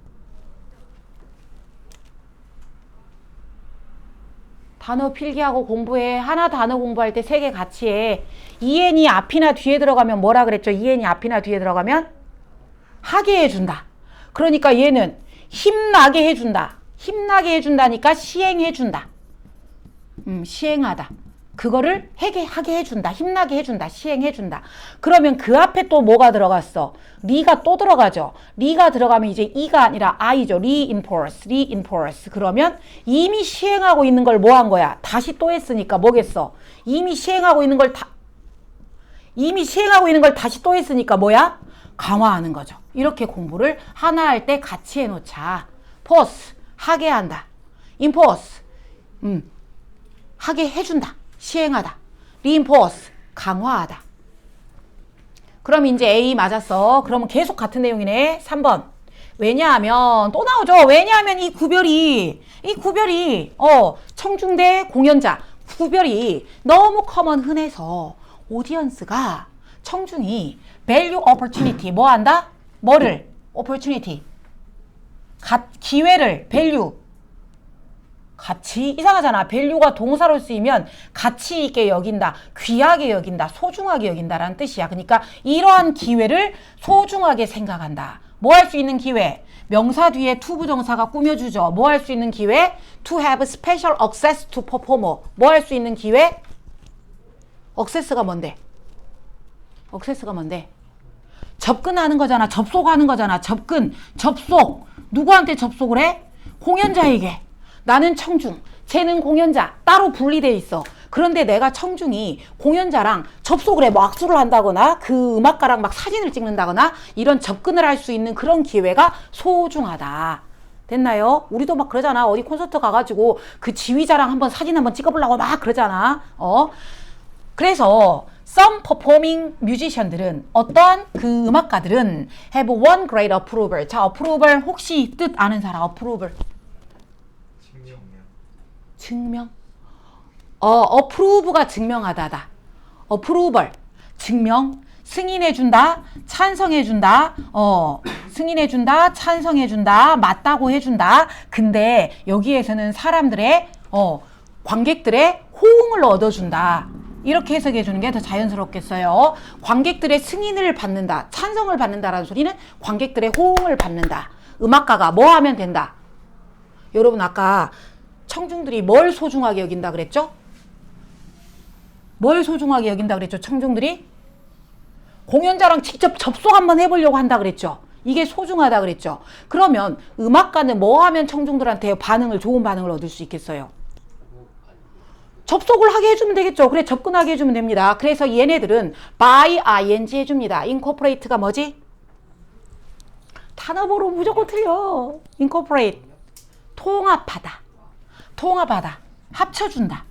단어 필기하고 공부해. 하나 단어 공부할 때 3개 같이 해. EN이 앞이나 뒤에 들어가면 뭐라 그랬죠? EN이 앞이나 뒤에 들어가면 하게 해준다. 그러니까 얘는 힘나게 해준다. 힘나게 해준다니까 시행해준다. 시행하다. 그거를 하게 해준다. 힘나게 해준다. 시행해준다. 그러면 그 앞에 또 뭐가 들어갔어? 리가 또 들어가죠. 리가 들어가면 이제 이가 아니라 I죠. reinforce. 그러면 이미 시행하고 있는 걸 뭐 한 거야? 다시 또 했으니까 뭐겠어? 이미 시행하고 있는 걸 다시 또 했으니까 뭐야? 강화하는 거죠. 이렇게 공부를 하나 할 때 같이 해놓자. force, 하게 한다. enforce, 하게 해준다. 시행하다. reinforce, 강화하다. 그럼 이제 A 맞았어. 그러면 계속 같은 내용이네. 3번. 왜냐하면 또 나오죠. 왜냐하면 이 구별이 청중대 공연자 구별이 너무 커먼 흔해서 오디언스가 청중이 value opportunity 뭐 한다? 뭐를? opportunity 기회를 value 가치 이상하잖아. value가 동사로 쓰이면 가치 있게 여긴다, 귀하게 여긴다, 소중하게 여긴다라는 뜻이야. 그러니까 이러한 기회를 소중하게 생각한다. 뭐 할 수 있는 기회? 명사 뒤에 to 부정사가 꾸며주죠. 뭐 할 수 있는 기회? To have special access to performer. 뭐 할 수 있는 기회? access가 뭔데? access가 뭔데? 접근하는 거잖아. 접속하는 거잖아. 접속. 누구한테 접속을 해? 공연자에게. 나는 청중, 쟤는 공연자. 따로 분리돼 있어. 그런데 내가 청중이 공연자랑 접속을 해. 뭐 악수를 한다거나 그 음악가랑 막 사진을 찍는다거나 이런 접근을 할 수 있는 그런 기회가 소중하다. 됐나요? 우리도 막 그러잖아. 어디 콘서트 가가지고 그 지휘자랑 한번 사진 한번 찍어보려고 막 그러잖아. 그래서 some performing musician들은 어떤 그 음악가들은 have one great approval. 자, approval 혹시 뜻 아는 사람? approval. 증명. approve가 증명하다다. approval. 증명. 승인해준다. 찬성해준다. 승인해준다. 찬성해준다. 맞다고 해준다. 근데 여기에서는 사람들의 관객들의 호응을 얻어준다. 이렇게 해석해 주는 게 더 자연스럽겠어요. 관객들의 승인을 받는다. 찬성을 받는다라는 소리는 관객들의 호응을 받는다. 음악가가 뭐 하면 된다. 여러분 아까 청중들이 뭘 소중하게 여긴다 그랬죠? 뭘 소중하게 여긴다 그랬죠? 청중들이? 공연자랑 직접 접속 한번 해보려고 한다 그랬죠? 이게 소중하다 그랬죠? 그러면 음악가는 뭐 하면 청중들한테 좋은 반응을 얻을 수 있겠어요? 접속을 하게 해주면 되겠죠. 그래, 접근하게 해주면 됩니다. 그래서 얘네들은 by ing 해줍니다. incorporate가 뭐지? 단어보로 무조건 틀려. incorporate. 통합하다. 합쳐준다.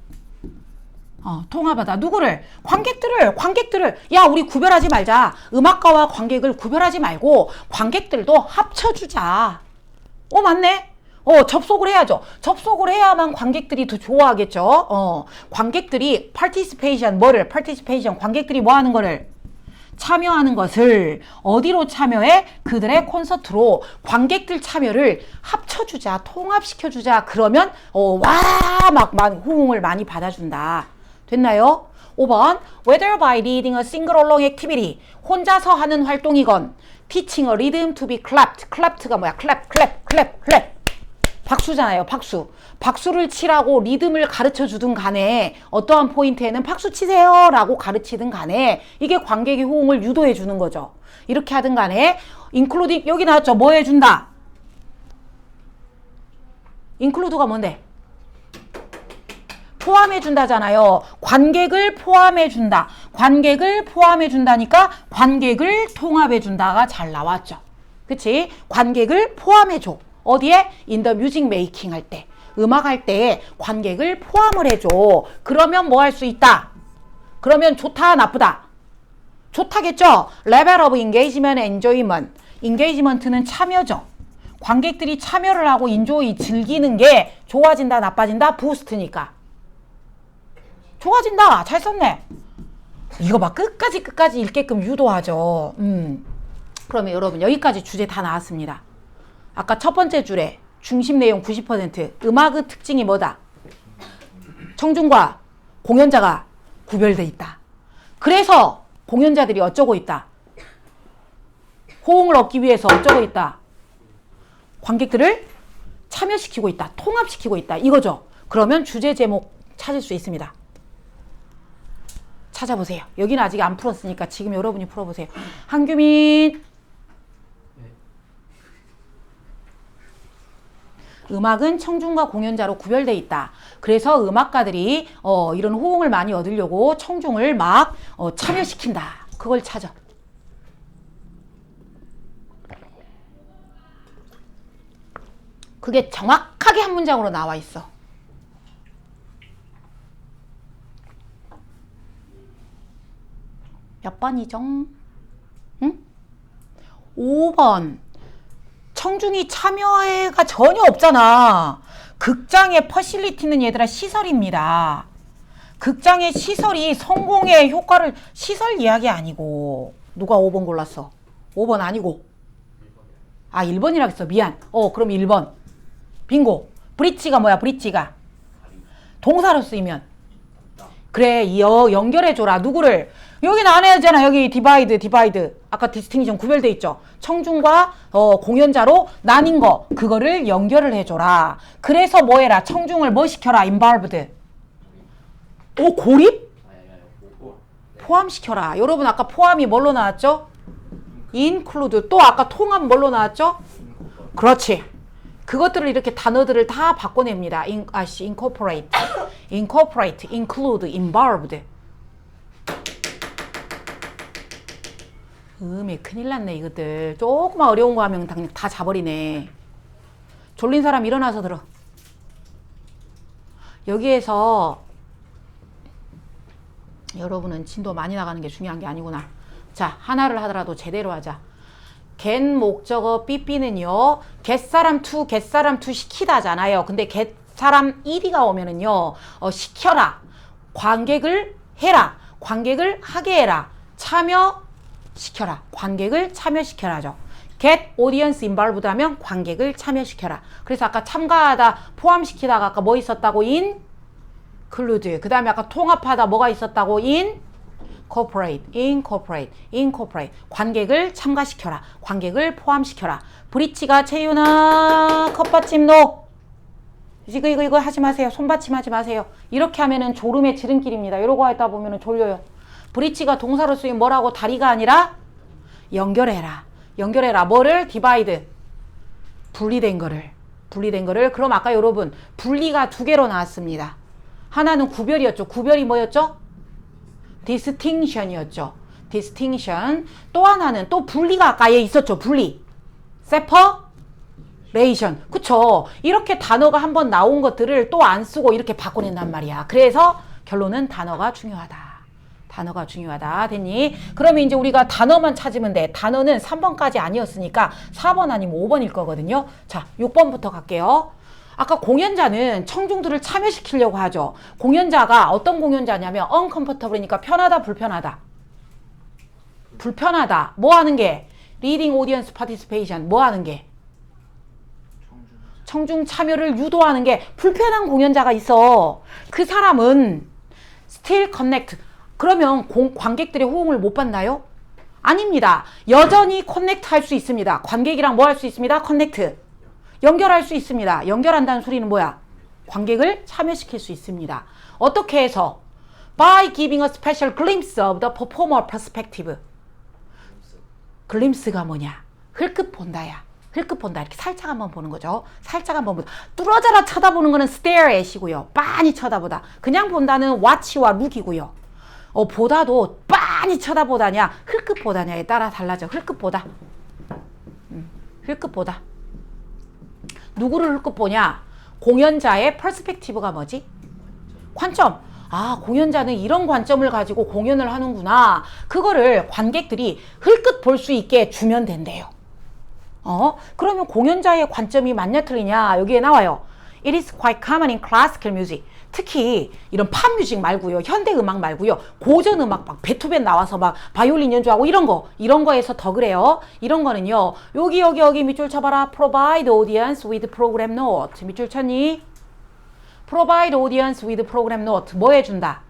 통합하다. 누구를? 관객들을. 야, 우리 구별하지 말자. 음악가와 관객을 구별하지 말고 관객들도 합쳐주자. 맞네? 접속을 해야죠. 접속을 해야만 관객들이 더 좋아하겠죠. 관객들이 participation. 관객들이 뭐 하는 거를? 참여하는 것을 어디로 참여해? 그들의 콘서트로 관객들 참여를 합쳐주자, 통합시켜주자. 그러면 막 호응을 많이 받아준다. 됐나요? 5번 whether by leading a single along activity 혼자서 하는 활동이건 teaching a rhythm to be clapped. clapped가 뭐야? clap. 박수잖아요. 박수를 치라고 리듬을 가르쳐 주든 간에 어떠한 포인트에는 박수 치세요 라고 가르치든 간에 이게 관객의 호응을 유도해 주는 거죠. 이렇게 하든 간에 including 여기 나왔죠. 뭐 해준다? include가 뭔데? 포함해 준다잖아요. 관객을 포함해 준다. 관객을 포함해 준다니까 관객을 통합해 준다가 잘 나왔죠. 그치? 관객을 포함해 줘. 어디에? in the music making 할 때. 음악 할 때 관객을 포함을 해줘. 그러면 뭐 할 수 있다? 그러면 좋다, 나쁘다? 좋다겠죠? level of engagement, enjoyment. engagement는 참여죠. 관객들이 참여를 하고 enjoy, 즐기는 게 좋아진다, 나빠진다? 부스트니까. 좋아진다. 잘 썼네. 이거 봐. 끝까지 읽게끔 유도하죠. 그러면 여러분 여기까지 주제 다 나왔습니다. 아까 첫 번째 줄에 중심 내용 90% 음악의 특징이 뭐다? 청중과 공연자가 구별돼 있다. 그래서 공연자들이 어쩌고 있다? 호응을 얻기 위해서 어쩌고 있다? 관객들을 참여시키고 있다. 통합시키고 있다. 이거죠. 그러면 주제 제목 찾을 수 있습니다. 찾아보세요. 여기는 아직 안 풀었으니까 지금 여러분이 풀어보세요. 한규민. 음악은 청중과 공연자로 구별돼 있다. 그래서 음악가들이 이런 호응을 많이 얻으려고 청중을 막 참여시킨다. 그걸 찾아. 그게 정확하게 한 문장으로 나와 있어. 몇 번이죠? 응? 5번. 청중이 참여가 전혀 없잖아. 극장의 퍼실리티는 얘들아 시설입니다. 극장의 시설이 성공의 효과를 시설 이야기 아니고 누가 5번 골랐어? 5번 아니고 아 1번이라 했어. 미안. 그럼 1번 빙고. 브릿지가 뭐야? 브릿지가 동사로 쓰이면 그래 연결해줘라. 누구를? 여기는 안 해야잖아. 여기 디바이드 아까 디스팅션 구별돼 있죠. 청중과 공연자로 나뉜 거 그거를 연결을 해줘라. 그래서 뭐 해라? 청중을 뭐 시켜라? involved. 고립? 포함시켜라. 여러분 아까 포함이 뭘로 나왔죠? include. 또 아까 통합 뭘로 나왔죠? 그렇지. 그것들을 이렇게 단어들을 다 바꿔냅니다. incorporate, include, involved. 큰일 났네 이것들. 조금만 어려운 거 하면 그냥 다 자버리네. 졸린 사람 일어나서 들어. 여기에서 여러분은 진도 많이 나가는 게 중요한 게 아니구나. 자, 하나를 하더라도 제대로 하자. get 목적어 삐삐는요. get사람 to 시키다잖아요. 근데 get사람 ed가 오면은요. 시켜라. 관객을 해라. 관객을 하게 해라. 참여시켜라. 관객을 참여시켜라죠. get audience involved 하면 관객을 참여시켜라. 그래서 아까 참가하다 포함시키다가 아까 뭐 있었다고? include. 그 다음에 아까 통합하다 뭐가 있었다고? incorporate. 관객을 참가시켜라. 관객을 포함시켜라. 브릿지가 채윤아 컵받침 노. 이거 하지 마세요. 손받침 하지 마세요. 이렇게 하면은 졸음의 지름길입니다. 이러고 하다 보면은 졸려요. 브릿지가 동사로 쓰인 뭐라고? 다리가 아니라 연결해라. 뭐를? 디바이드. 분리된 거를. 그럼 아까 여러분 분리가 두 개로 나왔습니다. 하나는 구별이었죠. 구별이 뭐였죠? distinction이었죠. distinction. 또 하나는 또 분리가 아까 얘 있었죠. 분리. separation. 그쵸? 이렇게 단어가 한번 나온 것들을 또 안 쓰고 이렇게 바꿔낸단 말이야. 그래서 결론은 단어가 중요하다. 됐니? 그러면 이제 우리가 단어만 찾으면 돼. 단어는 3번까지 아니었으니까 4번 아니면 5번일 거거든요. 자, 6번부터 갈게요. 아까 공연자는 청중들을 참여시키려고 하죠. 공연자가 어떤 공연자냐면 uncomfortable이니까 편하다, 불편하다. 뭐 하는 게? leading audience participation. 뭐 하는 게? 청중 참여를 유도하는 게 불편한 공연자가 있어. 그 사람은 still connect. 그러면 관객들의 호응을 못 받나요? 아닙니다. 여전히 커넥트 할 수 있습니다. 관객이랑 뭐 할 수 있습니다? 커넥트. 연결할 수 있습니다. 연결한다는 소리는 뭐야? 관객을 참여시킬 수 있습니다. 어떻게 해서? By giving a special glimpse of the performer perspective. glimpse가 뭐냐? 흘끗 본다야. 이렇게 살짝 한번 보는 거죠. 살짝 한번 보다. 뚫어져라 쳐다보는 거는 stare at이고요. 빤히 쳐다보다. 그냥 본다는 watch와 look이고요. 보다도 빤히 쳐다보다냐, 흘끗 보다냐에 따라 달라져. 흘끗 보다. 누구를 흘끗 보냐? 공연자의 퍼스펙티브가 뭐지? 관점. 아, 공연자는 이런 관점을 가지고 공연을 하는구나. 그거를 관객들이 흘끗 볼 수 있게 주면 된대요. 그러면 공연자의 관점이 맞냐 틀리냐? 여기에 나와요. It is quite common in classical music. 특히 이런 팝 뮤직 말고요. 현대 음악 말고요. 고전 음악 막 베토벤 나와서 막 바이올린 연주하고 이런 거에서 더 그래요. 이런 거는요. 여기 밑줄 쳐봐라. Provide audience with program note. 밑줄 쳤니? Provide audience with program note. 뭐 해준다?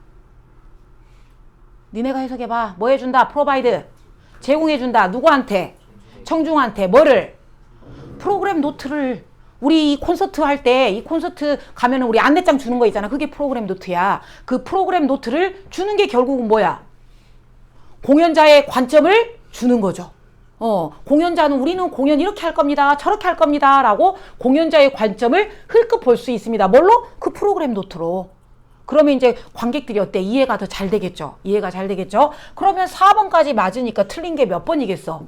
니네가 해석해봐. 뭐 해준다? Provide. 제공해준다. 누구한테? 청중한테. 뭐를? 프로그램 노트를. 우리 이 콘서트 할 때, 이 콘서트 가면은 우리 안내장 주는 거 있잖아. 그게 프로그램 노트야. 그 프로그램 노트를 주는 게 결국은 뭐야? 공연자의 관점을 주는 거죠. 공연자는 우리는 공연 이렇게 할 겁니다. 저렇게 할 겁니다. 라고 공연자의 관점을 흘끗 볼 수 있습니다. 뭘로? 그 프로그램 노트로. 그러면 이제 관객들이 어때? 이해가 더 잘 되겠죠. 그러면 4번까지 맞으니까 틀린 게 몇 번이겠어?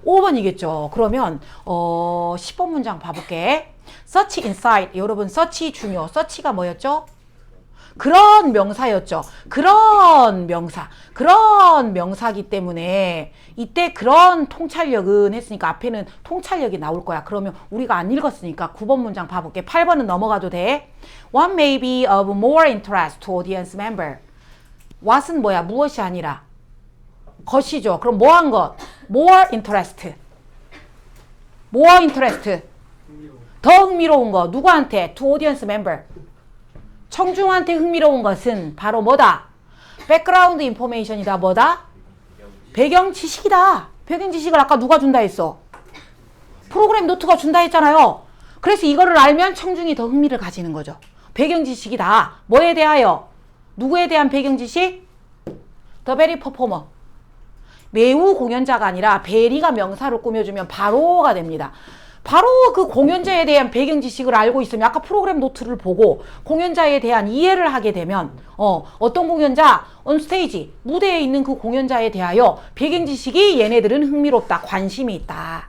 5번이겠죠. 그러면 10번 문장 봐볼게. search inside. 여러분 search 중요. search가 뭐였죠? 그런 명사였죠. 그런 명사기 때문에 이때 그런 통찰력은 했으니까 앞에는 통찰력이 나올 거야. 그러면 우리가 안 읽었으니까 9번 문장 봐볼게. 8번은 넘어가도 돼. What may be of more interest to audience member? what은 뭐야? 무엇이 아니라 것이죠. 그럼 뭐한 것? more interest. more interest. 더 흥미로운 거. 누구한테? to audience member. 청중한테 흥미로운 것은 바로 뭐다? background information이다. 뭐다? 배경 지식이다. 배경 지식을 아까 누가 준다 했어? 프로그램 노트가 준다 했잖아요. 그래서 이거를 알면 청중이 더 흥미를 가지는 거죠. 배경 지식이다. 뭐에 대하여? 누구에 대한 배경 지식? The very performer. 매우 공연자가 아니라 베리가 명사로 꾸며주면 바로가 됩니다. 바로 그 공연자에 대한 배경 지식을 알고 있으면 아까 프로그램 노트를 보고 공연자에 대한 이해를 하게 되면 어떤 공연자, 온스테이지, 무대에 있는 그 공연자에 대하여 배경 지식이 얘네들은 흥미롭다, 관심이 있다.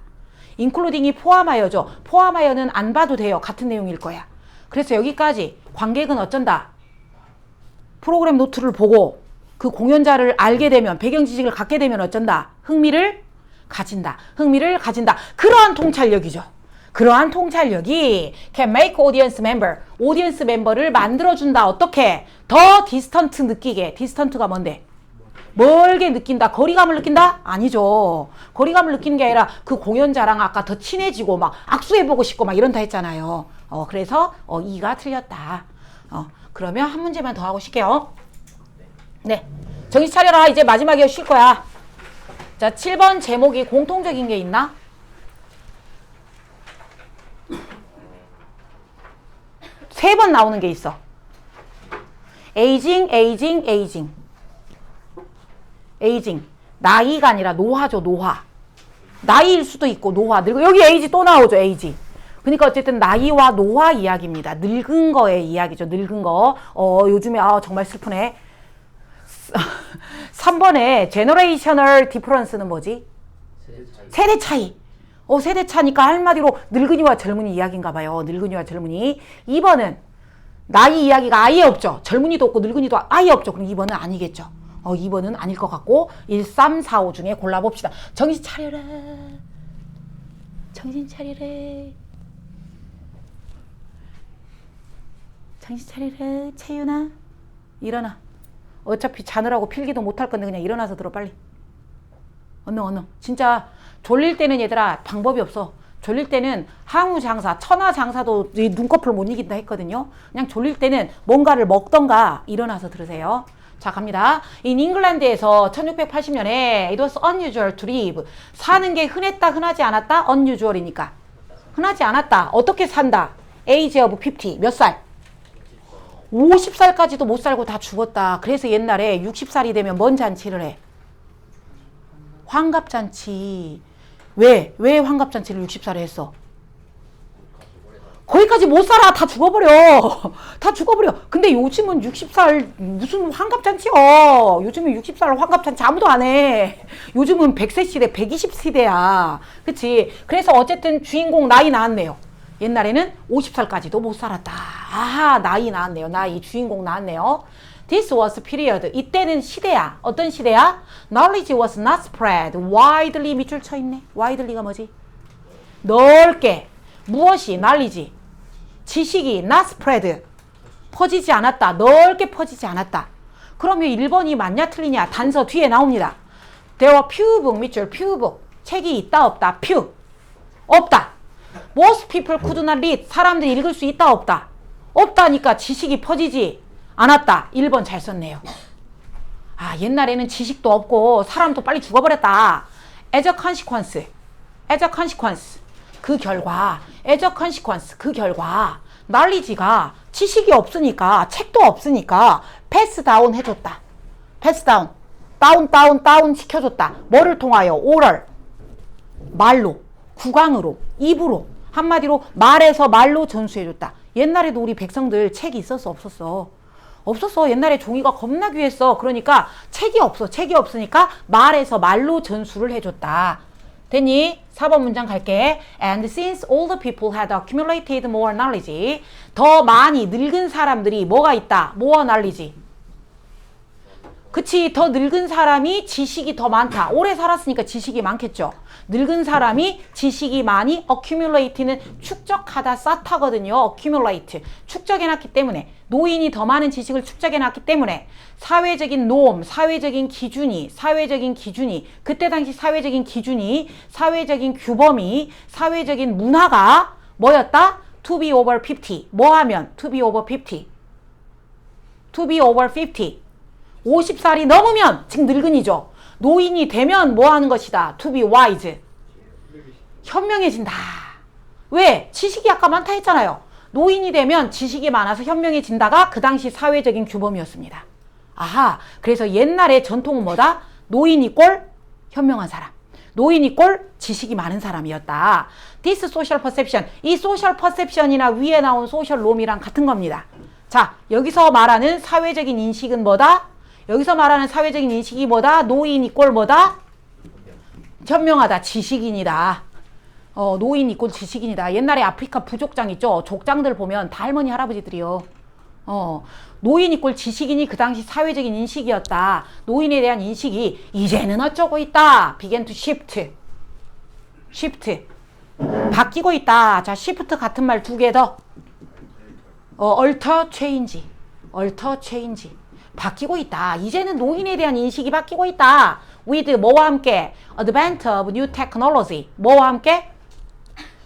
인클루딩이 포함하여죠. 포함하여는 안 봐도 돼요. 같은 내용일 거야. 그래서 여기까지 관객은 어쩐다? 프로그램 노트를 보고 그 공연자를 알게 되면 배경 지식을 갖게 되면 어쩐다? 흥미를 가진다. 흥미를 가진다. 그러한 통찰력이죠. 그러한 통찰력이 can make audience member, 오디언스 멤버를 만들어준다. 어떻게? 더 디스턴트 느끼게. 디스턴트가 뭔데? 멀게 느낀다. 거리감을 느낀다? 아니죠. 거리감을 느끼는 게 아니라 그 공연자랑 아까 더 친해지고 막 악수해보고 싶고 막 이런다 했잖아요. 그래서 이가 틀렸다. 그러면 한 문제만 더 하고 쉴게요. 네. 정신 차려라. 이제 마지막에 쉴 거야. 자, 7번 제목이 공통적인 게 있나? 세 번 나오는 게 있어. 에이징, 에이징, 에이징. 에이징. 나이가 아니라 노화죠, 노화. 나이일 수도 있고, 노화. 여기 에이지 또 나오죠, 에이지. 그러니까 어쨌든 나이와 노화 이야기입니다. 늙은 거의 이야기죠, 늙은 거. 요즘에, 정말 슬프네. 3번에 제너레이셔널 디퍼런스는 뭐지? 세대 차이. 세대 차니까 한마디로 늙은이와 젊은이 이야기인가 봐요. 늙은이와 젊은이. 2번은 나이 이야기가 아예 없죠. 젊은이도 없고 늙은이도 아예 없죠. 그럼 2번은 아니겠죠. 2번은 아닐 것 같고 1, 3, 4, 5 중에 골라봅시다. 정신 차려라. 정신 차려라. 정신 차려라. 채윤아. 일어나. 어차피 자느라고 필기도 못할 건데 그냥 일어나서 들어 빨리. 얼른. 진짜 졸릴 때는 얘들아 방법이 없어. 졸릴 때는 항우장사, 천하장사도 눈꺼풀 못 이긴다 했거든요. 그냥 졸릴 때는 뭔가를 먹던가 일어나서 들으세요. 자, 갑니다. In 잉글랜드에서 1680년에 it was unusual to live. 사는 게 흔했다, 흔하지 않았다? unusual이니까. 흔하지 않았다. 어떻게 산다? age of 50. 몇 살? 50살까지도 못 살고 다 죽었다. 그래서 옛날에 60살이 되면 뭔 잔치를 해? 환갑잔치. 왜 환갑잔치를 60살에 했어? 거기까지 못 살아. 다 죽어버려. 다 죽어버려. 근데 요즘은 60살 무슨 환갑잔치야. 요즘은 60살 환갑잔치 아무도 안 해. 요즘은 100세 시대, 120세대야. 그치? 그래서 어쨌든 주인공 나이 나왔네요. 옛날에는 50살까지도 못 살았다. 나이 나왔네요. 나이 주인공 나왔네요. This was period. 이때는 시대야. 어떤 시대야? Knowledge was not spread widely. 밑줄 쳐 있네. widely가 뭐지? 넓게. 무엇이? knowledge. 지식이 not spread. 퍼지지 않았다. 넓게 퍼지지 않았다. 그러면 1번이 맞냐 틀리냐? 단서 뒤에 나옵니다. There were few book. 밑줄 few book. 책이 있다 없다. few. 없다. Most people could not read. 사람들이 읽을 수 있다 없다. 없다니까 지식이 퍼지지 않았다. 1번 잘 썼네요. 옛날에는 지식도 없고 사람도 빨리 죽어버렸다. As a consequence. As a consequence. 그 결과. As a consequence. 그 결과. knowledge가 지식이 없으니까 책도 없으니까 pass down 해줬다. pass down. 다운 시켜줬다. 뭐를 통하여? oral. 말로. 구강으로. 입으로. 한마디로 말해서 말로 전수해줬다. 옛날에도 우리 백성들 책이 있었어 없었어? 없었어. 옛날에 종이가 겁나 귀했어. 그러니까 책이 없어. 책이 없으니까 말해서 말로 전수를 해줬다. 됐니? 4번 문장 갈게. And since older people had accumulated more knowledge. 더 많이 늙은 사람들이 뭐가 있다? more knowledge. 그치, 더 늙은 사람이 지식이 더 많다. 오래 살았으니까 지식이 많겠죠. 늙은 사람이 지식이 많이 accumulate는 축적하다 쌓다거든요. accumulate. 축적해놨기 때문에 노인이 더 많은 지식을 축적해놨기 때문에 사회적인 norm, 사회적인 기준이 그때 당시 사회적인 기준이 사회적인 규범이 사회적인 문화가 뭐였다? to be over 50. 뭐 하면? to be over 50. to be over 50. 50살이 넘으면 즉 늙은이죠. 노인이 되면 뭐 하는 것이다? to be wise. 현명해진다. 왜? 지식이 아까 많다 했잖아요. 노인이 되면 지식이 많아서 현명해진다가 그 당시 사회적인 규범이었습니다. 아하, 그래서 옛날의 전통은 뭐다? 노인이 꼴 현명한 사람. 노인이 꼴 지식이 많은 사람이었다. This social perception. 이 social perception이나 위에 나온 social norm이랑 같은 겁니다. 자, 여기서 말하는 사회적인 인식은 뭐다? 여기서 말하는 사회적인 인식이 뭐다? 노인 이꼴 뭐다? 현명하다. 지식인이다. 노인 이꼴 지식인이다. 옛날에 아프리카 부족장 있죠? 족장들 보면 다 할머니 할아버지들이요. 노인 이꼴 지식인이 그 당시 사회적인 인식이었다. 노인에 대한 인식이 이제는 어쩌고 있다. began to shift. 바뀌고 있다. 자, shift 같은 말 두 개 더. alter change. 바뀌고 있다. 이제는 노인에 대한 인식이 바뀌고 있다. with 뭐와 함께? advent of new technology. 뭐와 함께?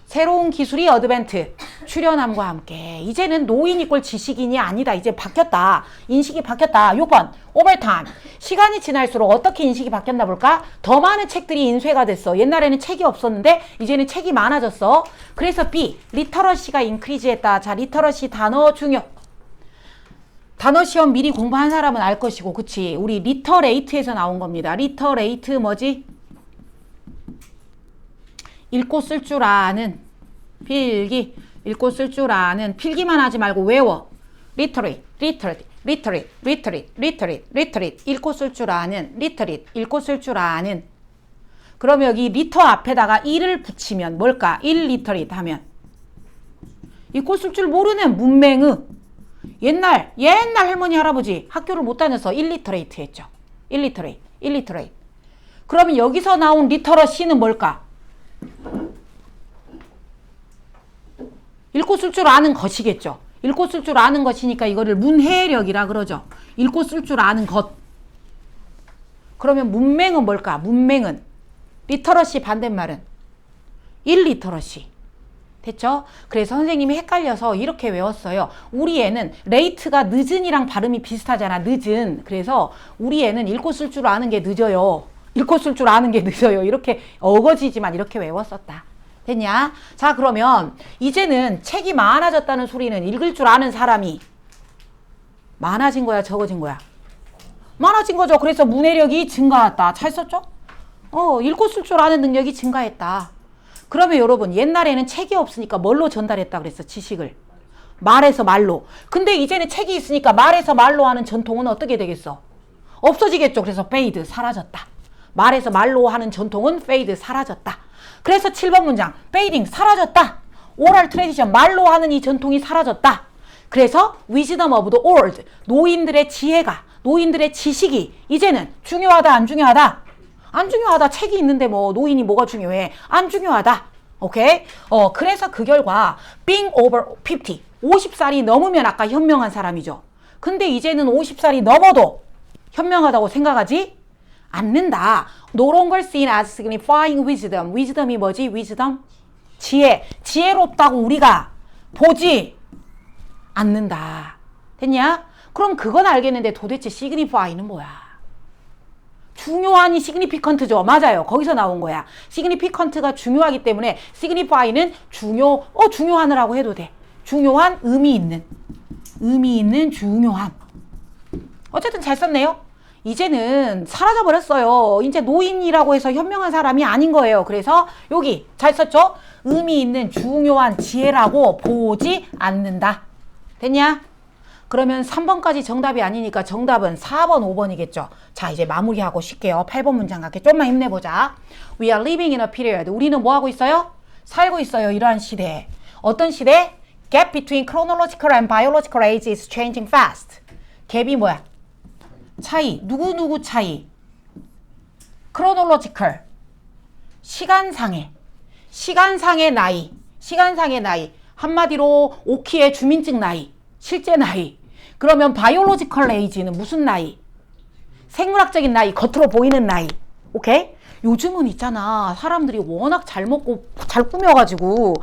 새로운 기술이 advent, 출현함과 함께. 이제는 노인 이꼴 지식인이 아니다. 이제 바뀌었다. 인식이 바뀌었다. 6번 over time. 시간이 지날수록 어떻게 인식이 바뀌었나 볼까? 더 많은 책들이 인쇄가 됐어. 옛날에는 책이 없었는데 이제는 책이 많아졌어. 그래서 B, literacy가 increase했다. 자, literacy 단어 중요. 단어 시험 미리 공부한 사람은 알 것이고, 그치? 우리 리터레이트에서 나온 겁니다. 리터레이트 뭐지? 읽고 쓸 줄 아는 필기. 읽고 쓸 줄 아는 필기만 하지 말고 외워. literate. 읽고 쓸 줄 아는 literate. 읽고 쓸 줄 아는. 그러면 여기 리터 앞에다가 이를 붙이면 뭘까? illiterate 하면 읽고 쓸 줄 모르는 문맹의. 옛날 할머니 할아버지 학교를 못 다녀서 illiterate 했죠. illiterate. 그러면 여기서 나온 literacy는 뭘까? 읽고 쓸 줄 아는 것이겠죠. 읽고 쓸 줄 아는 것이니까 이거를 문해력이라 그러죠. 읽고 쓸 줄 아는 것. 그러면 문맹은 뭘까? 문맹은 literacy 반대말은 illiteracy. 됐죠? 그래서 선생님이 헷갈려서 이렇게 외웠어요. 우리 애는 레이트가 늦은이랑 발음이 비슷하잖아. 늦은. 그래서 우리 애는 읽고 쓸 줄 아는 게 늦어요. 이렇게 어거지지만 이렇게 외웠었다. 됐냐? 자, 그러면 이제는 책이 많아졌다는 소리는 읽을 줄 아는 사람이 많아진 거야, 적어진 거야? 많아진 거죠. 그래서 문해력이 증가했다. 잘 썼죠? 읽고 쓸 줄 아는 능력이 증가했다. 그러면 여러분, 옛날에는 책이 없으니까 뭘로 전달했다 그랬어? 지식을. 말에서 말로. 근데 이제는 책이 있으니까 말에서 말로 하는 전통은 어떻게 되겠어? 없어지겠죠. 그래서 fade, 사라졌다. 말에서 말로 하는 전통은 fade, 사라졌다. 그래서 7번 문장, fading, 사라졌다. oral tradition, 말로 하는 이 전통이 사라졌다. 그래서 wisdom of the old, 노인들의 지혜가, 노인들의 지식이 이제는 중요하다, 안 중요하다? 안 중요하다. 책이 있는데 뭐 노인이 뭐가 중요해? 안 중요하다. 오케이? 그래서 그 결과 being over 50, 50살이 넘으면 아까 현명한 사람이죠. 근데 이제는 50살이 넘어도 현명하다고 생각하지 않는다. No longer seen as signifying wisdom. wisdom이 뭐지? wisdom? 지혜. 지혜롭다고 우리가 보지 않는다. 됐냐? 그럼 그건 알겠는데 도대체 signify는 뭐야? 중요한이 significant죠. 맞아요. 거기서 나온 거야. significant가 중요하기 때문에 signify는 중요하느라고 해도 돼. 중요한, 의미 있는 중요함. 어쨌든 잘 썼네요. 이제는 사라져버렸어요. 이제 노인이라고 해서 현명한 사람이 아닌 거예요. 그래서 여기 잘 썼죠? 의미 있는 중요한 지혜라고 보지 않는다. 됐냐? 그러면 3번까지 정답이 아니니까 정답은 4번, 5번이겠죠. 자, 이제 마무리하고 쉴게요. 8번 문장 갈게. 좀만 힘내보자. We are living in a period. 우리는 뭐 하고 있어요? 살고 있어요. 이러한 시대에. 어떤 시대? Gap between chronological and biological age is changing fast. 갭이 뭐야? 차이. 누구 차이? chronological. 시간상의 나이. 한마디로 오키의 주민증 나이. 실제 나이. 그러면 바이올로지컬 에이지는 무슨 나이? 생물학적인 나이, 겉으로 보이는 나이. 오케이? 요즘은 있잖아. 사람들이 워낙 잘 먹고 잘 꾸며가지고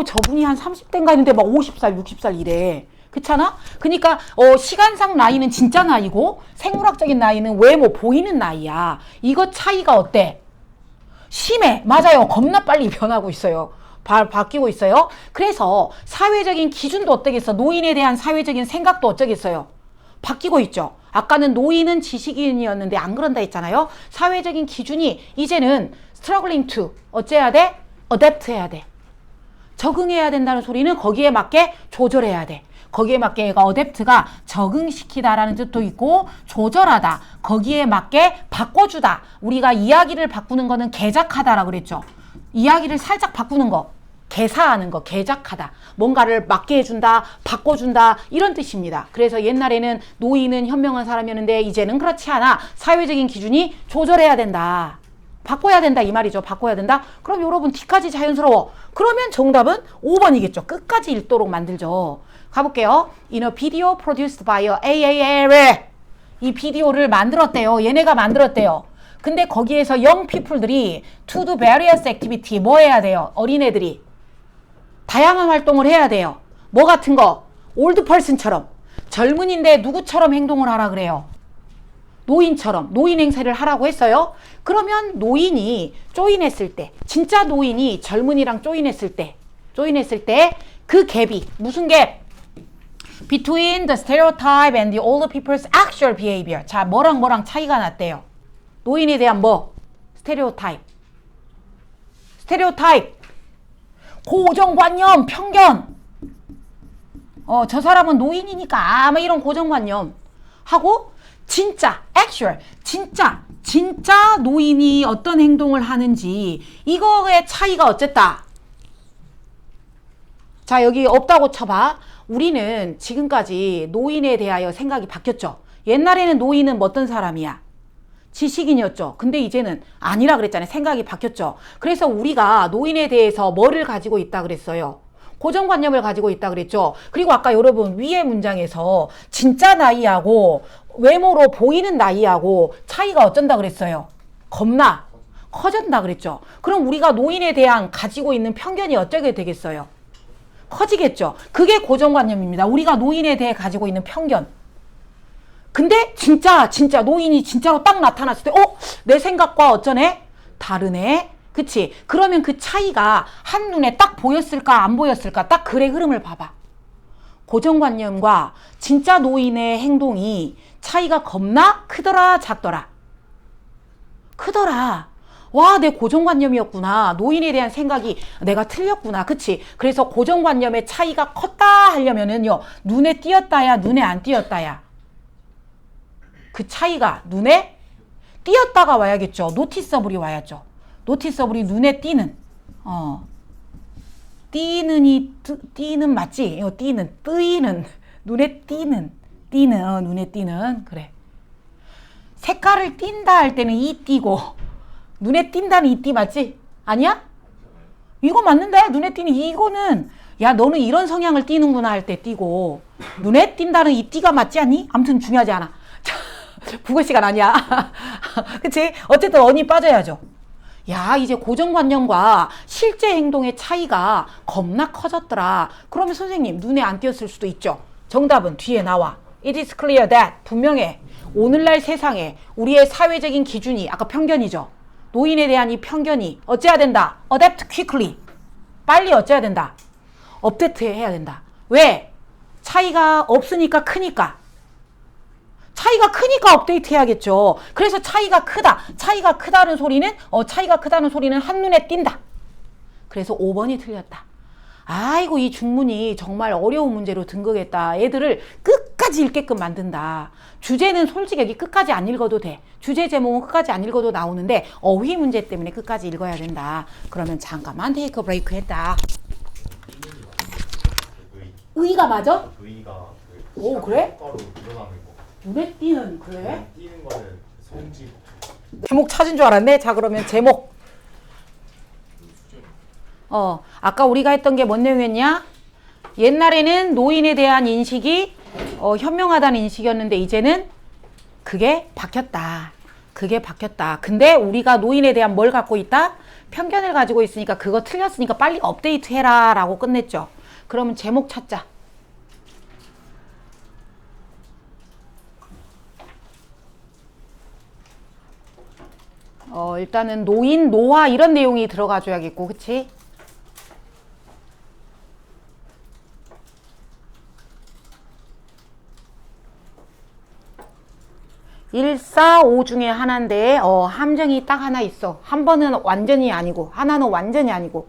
저분이 한 30대인가 했는데 막 50살, 60살 이래. 그렇잖아? 그러니까 시간상 나이는 진짜 나이고 생물학적인 나이는 외모 보이는 나이야. 이거 차이가 어때? 심해. 맞아요. 겁나 빨리 변하고 있어요. 바뀌고 있어요. 그래서 사회적인 기준도 어떠겠어? 노인에 대한 사회적인 생각도 어쩌겠어요? 바뀌고 있죠. 아까는 노인은 지식인이었는데 안 그런다 했잖아요. 사회적인 기준이 이제는 struggling to 어째야 돼? adapt 해야 돼. 적응해야 된다는 소리는 거기에 맞게 조절해야 돼. 거기에 맞게 얘가 adapt가 적응시키다라는 뜻도 있고 조절하다. 거기에 맞게 바꿔주다. 우리가 이야기를 바꾸는 거는 개작하다라고 그랬죠. 이야기를 살짝 바꾸는 거. 개사하는 거, 개작하다. 뭔가를 맞게 해준다, 바꿔준다 이런 뜻입니다. 그래서 옛날에는 노인은 현명한 사람이었는데 이제는 그렇지 않아. 사회적인 기준이 조절해야 된다. 바꿔야 된다 이 말이죠. 바꿔야 된다. 그럼 여러분 D까지 자연스러워. 그러면 정답은 5번이겠죠. 끝까지 읽도록 만들죠. 가볼게요. In a video produced by a AAL. 이 비디오를 만들었대요. 얘네가 만들었대요. 근데 거기에서 young people들이 to do various activity 뭐 해야 돼요? 어린애들이 다양한 활동을 해야 돼요. 뭐 같은 거? old person처럼 젊은인데 누구처럼 행동을 하라 그래요? 노인처럼 노인 행세를 하라고 했어요. 그러면 노인이 조인했을 때 진짜 노인이 젊은이랑 조인했을 때 그 갭이 무슨 갭? Between the stereotype and the older people's actual behavior. 자, 뭐랑 차이가 났대요. 노인에 대한 뭐? 스테레오타입. 고정관념, 편견. 저 사람은 노인이니까 아마 이런 고정관념. 하고 진짜, actual, 진짜 노인이 어떤 행동을 하는지 이거의 차이가 어쨌다. 자, 여기 없다고 쳐봐. 우리는 지금까지 노인에 대하여 생각이 바뀌었죠. 옛날에는 노인은 어떤 사람이야? 지식인이었죠. 근데 이제는 아니라 그랬잖아요. 생각이 바뀌었죠. 그래서 우리가 노인에 대해서 뭐를 가지고 있다 그랬어요? 고정관념을 가지고 있다 그랬죠. 그리고 아까 여러분 위의 문장에서 진짜 나이하고 외모로 보이는 나이하고 차이가 어쩐다 그랬어요? 겁나 커진다 그랬죠. 그럼 우리가 노인에 대한 가지고 있는 편견이 어쩌게 되겠어요? 커지겠죠. 그게 고정관념입니다. 우리가 노인에 대해 가지고 있는 편견. 근데 진짜 노인이 진짜로 딱 나타났을 때 내 생각과 어쩌네? 다르네? 그치? 그러면 그 차이가 한눈에 딱 보였을까 안 보였을까? 딱 글의 흐름을 봐봐. 고정관념과 진짜 노인의 행동이 차이가 겁나 크더라 작더라? 크더라. 와, 내 고정관념이었구나. 노인에 대한 생각이 내가 틀렸구나. 그치? 그래서 고정관념의 차이가 컸다 하려면은요, 눈에 띄었다야, 눈에 안 띄었다야. 그 차이가 눈에 띄었다가 와야겠죠. 노티서블이 와야죠. 노티서블이 눈에 띄는. 띄는 맞지? 뜨이는. 눈에 띄는. 눈에 띄는. 그래. 색깔을 띈다 할 때는 이 띄고, 눈에 띈다는 이 띄 맞지? 아니야? 이거 맞는데? 눈에 띄는 이거는, 야, 너는 이런 성향을 띄는구나 할 때 띄고, 눈에 띈다는 이 띄가 맞지 않니? 아무튼 중요하지 않아. 국어 시간 아니야. 그치? 어쨌든 언이 빠져야죠. 야, 이제 고정관념과 실제 행동의 차이가 겁나 커졌더라. 그러면 선생님, 눈에 안 띄었을 수도 있죠. 정답은 뒤에 나와. It is clear that 분명해. 오늘날 세상에 우리의 사회적인 기준이 아까 편견이죠. 노인에 대한 이 편견이 어째야 된다? Adapt quickly. 빨리 어째야 된다? 업데이트 해야 된다. 왜? 차이가 없으니까 크니까. 차이가 크니까 업데이트 해야겠죠. 그래서 차이가 크다는 소리는 한눈에 띈다. 그래서 5번이 틀렸다. 아이고, 이 중문이 정말 어려운 문제로 등극했다. 애들을 끝까지 끝까지 읽게끔 만든다. 주제는 솔직히 여기 끝까지 안 읽어도 돼. 주제 제목은 끝까지 안 읽어도 나오는데 어휘 문제 때문에 끝까지 읽어야 된다. 그러면 잠깐만 테이크 브레이크 했다. 의가 맞아? 의가 오, 그래? 바로 일어나는 거. 눈에 띄는 그래? 띄는 거는 성지. 제목 찾은 줄 알았네. 자, 그러면 제목. 아까 우리가 했던 게 뭔 내용이었냐? 옛날에는 노인에 대한 인식이 현명하다는 인식이었는데 이제는 그게 바뀌었다. 그게 바뀌었다. 근데 우리가 노인에 대한 뭘 갖고 있다? 편견을 가지고 있으니까 그거 틀렸으니까 빨리 업데이트 해라 라고 끝냈죠. 그러면 제목 찾자. 일단은 노인, 노화 이런 내용이 들어가줘야겠고, 그치? (1,4,5) 중에 하나인데 함정이 딱 하나 있어. 한 번은 완전히 아니고 하나는 완전히 아니고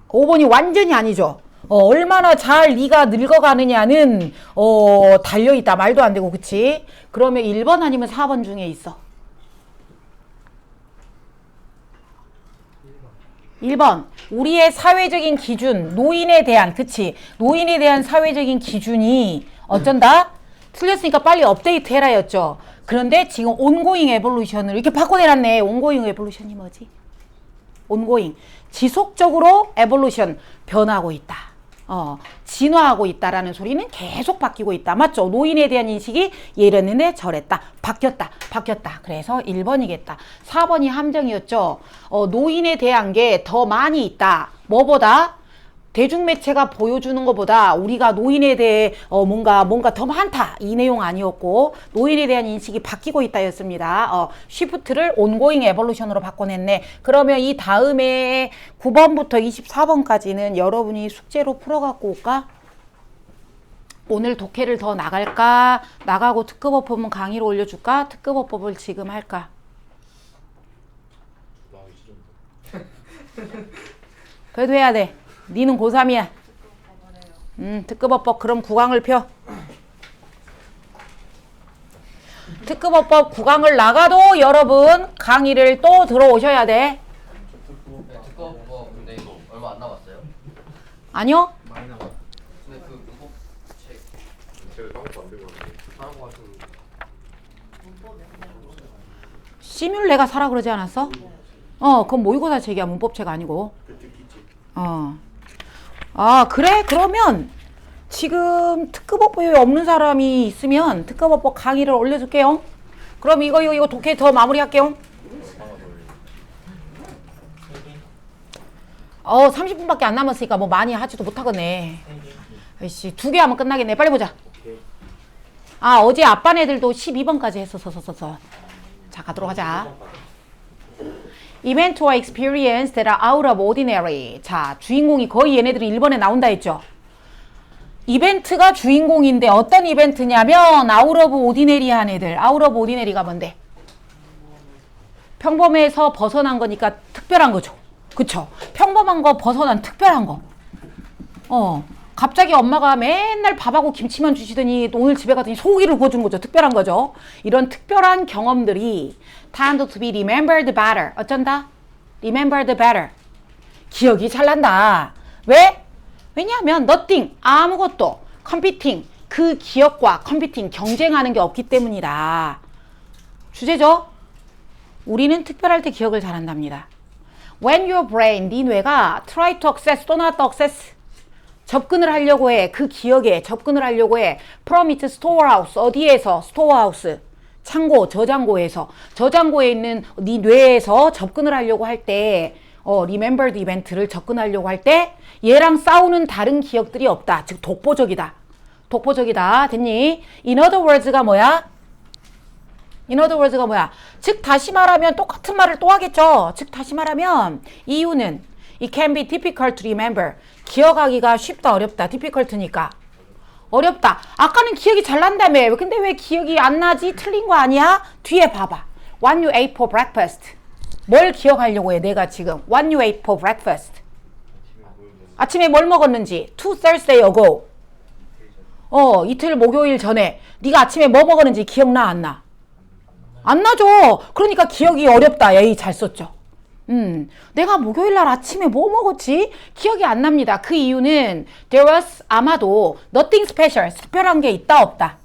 5번이 완전히 아니죠. 얼마나 잘 네가 늙어가느냐는 달려있다. 말도 안 되고, 그치? 그러면 1번 아니면 4번 중에 있어. 1번. 우리의 사회적인 기준, 노인에 대한, 그치? 노인에 대한 사회적인 기준이 어쩐다? 틀렸으니까 빨리 업데이트 해라 였죠. 그런데 지금 온고잉 에볼루션을 이렇게 바꿔내놨네. 온고잉 에볼루션이 뭐지? 온고잉. 지속적으로 에볼루션, 변하고 있다. 진화하고 있다라는 소리는 계속 바뀌고 있다. 맞죠? 노인에 대한 인식이 이랬는데 저랬다. 바뀌었다. 그래서 1번이겠다. 4번이 함정이었죠. 노인에 대한 게 더 많이 있다. 뭐보다? 대중매체가 보여주는 것보다 우리가 노인에 대해 뭔가 더 많다. 이 내용 아니었고 노인에 대한 인식이 바뀌고 있다 였습니다. 쉬프트를 온고잉 에볼루션으로 바꿔냈네. 그러면 이 다음에 9번부터 24번까지는 여러분이 숙제로 풀어갖고 올까? 오늘 독해를 더 나갈까? 나가고 특급어법은 강의로 올려줄까? 특급어법을 지금 할까? 그래도 해야 돼. 니는 고3이야. 특급어법 그럼 9강을 펴. 특급어법 9강을 나가도 여러분 강의를 또 들어오셔야 돼. 특급어법 근데 이거 얼마 안 남았어요? 아니요? 많이 남았어요. 근데 그 문법 책 제가 까먹고 안 되고 사는 거 같은 시뮬레가 사라 그러지 않았어? 그건 모의고사 책이야. 문법책 아니고. 그래? 그러면 지금 특급어법이 없는 사람이 있으면 특급어법 강의를 올려줄게요. 그럼 이거 독해 더 마무리할게요. 30분밖에 안 남았으니까 뭐 많이 하지도 못하겠네. 아이씨, 2개 하면 끝나겠네. 빨리 보자. 어제 아빠 애들도 12번까지 했었어. 자, 가도록 하자. Event or experience that are out of ordinary. 자, 주인공이 거의 얘네들이 1번에 나온다 했죠. 이벤트가 주인공인데 어떤 이벤트냐면 out of ordinary한 애들. out of ordinary가 뭔데? 평범에서 벗어난 거니까 특별한 거죠. 그쵸? 평범한 거 벗어난 특별한 거. 갑자기 엄마가 맨날 밥하고 김치만 주시더니 오늘 집에 갔더니 소고기를 구워준 거죠. 특별한 거죠. 이런 특별한 경험들이 tend to be remembered better. 어쩐다? remembered better. 기억이 잘 난다. 왜? 왜냐하면 nothing, 아무것도 competing, 그 기억과 competing, 경쟁하는 게 없기 때문이다. 주제죠? 우리는 특별할 때 기억을 잘한답니다. When your brain, 네 뇌가 try to access, 또 나왔다 access. 접근을 하려고 해. 그 기억에 접근을 하려고 해. From its storehouse. 어디에서? storehouse. 창고, 저장고에서. 저장고에 있는 네 뇌에서 접근을 하려고 할 때 remembered event를 접근하려고 할 때 얘랑 싸우는 다른 기억들이 없다. 즉 독보적이다. 독보적이다. 됐니? In other words가 뭐야? In other words가 뭐야? 즉 다시 말하면 똑같은 말을 또 하겠죠. 즉 다시 말하면 이유는 It can be difficult to remember. 기억하기가 쉽다 어렵다. difficult니까. 어렵다. 아까는 기억이 잘 난다며. 근데 왜 기억이 안 나지? 틀린 거 아니야? 뒤에 봐봐. What you ate for breakfast. 뭘 기억하려고 해 내가 지금. What you ate for breakfast. 아침에 뭘 먹었는지 two Thursday ago. 이틀 목요일 전에 네가 아침에 뭐 먹었는지 기억나 안 나? 안 나죠. 그러니까 기억이 어렵다. 예의 잘 썼죠. 내가 목요일 날 아침에 뭐 먹었지? 기억이 안 납니다. 그 이유는 there was 아마도 nothing special, 특별한 게 있다 없다.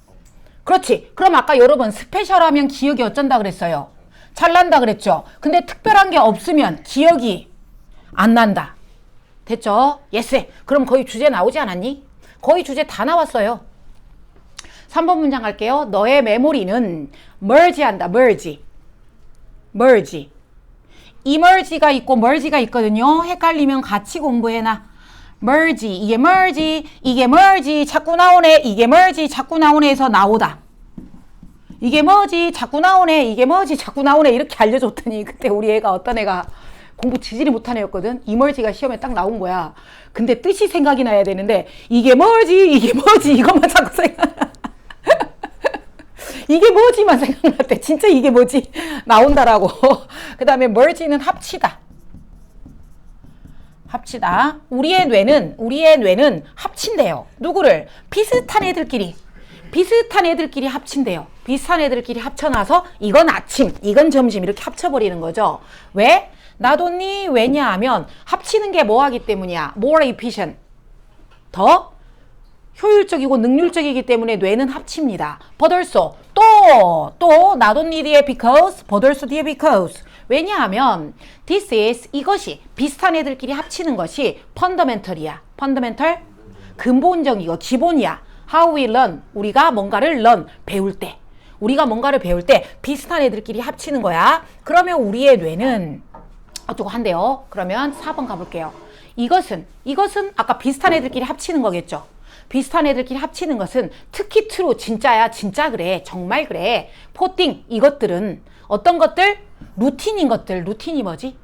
그렇지. 그럼 아까 여러분 스페셜하면 기억이 어쩐다 그랬어요? 잘 난다 그랬죠. 근데 특별한 게 없으면 기억이 안 난다. 됐죠? 예스. 그럼 거의 주제 나오지 않았니? 거의 주제 다 나왔어요. 3번 문장 갈게요. 너의 메모리는 merge한다. merge. emerge가 있고 merge가 있거든요. 헷갈리면 같이 공부해놔. merge, 이게 merge 자꾸 나오네. 이게 merge 자꾸 나오네 해서 나오다. 이게 뭐지 자꾸 나오네. 이게 뭐지 자꾸 나오네. 이렇게 알려줬더니 그때 우리 애가 어떤 애가 공부 지질이 못한 애였거든. emerge가 시험에 딱 나온 거야. 근데 뜻이 생각이 나야 되는데 이게 뭐지 이것만 자꾸 생각 이게 뭐지만 생각났대. 진짜 이게 뭐지 나온다라고. 그 다음에 merge는 합치다. 우리의 뇌는 합친대요. 누구를? 비슷한 애들끼리 합친대요. 비슷한 애들끼리 합쳐놔서 이건 아침, 이건 점심 이렇게 합쳐버리는 거죠. 왜? 나도니 왜냐하면 합치는 게 뭐하기 때문이야? more efficient. 더 효율적이고 능률적이기 때문에 뇌는 합칩니다. but also 또 not only 뒤에 because, but also 뒤에 because. 왜냐하면 this is 이것이 비슷한 애들끼리 합치는 것이 fundamental이야. fundamental 근본적이고 기본이야. how we learn 우리가 뭔가를 learn 배울 때 비슷한 애들끼리 합치는 거야. 그러면 우리의 뇌는 어쩌고 한대요. 그러면 4번 가볼게요. 이것은 아까 비슷한 애들끼리 합치는 거겠죠. 비슷한 애들끼리 합치는 것은 특히 true 진짜야. 진짜 그래. 정말 그래. 포팅 이것들은 어떤 것들? 루틴인 것들. 루틴이 뭐지?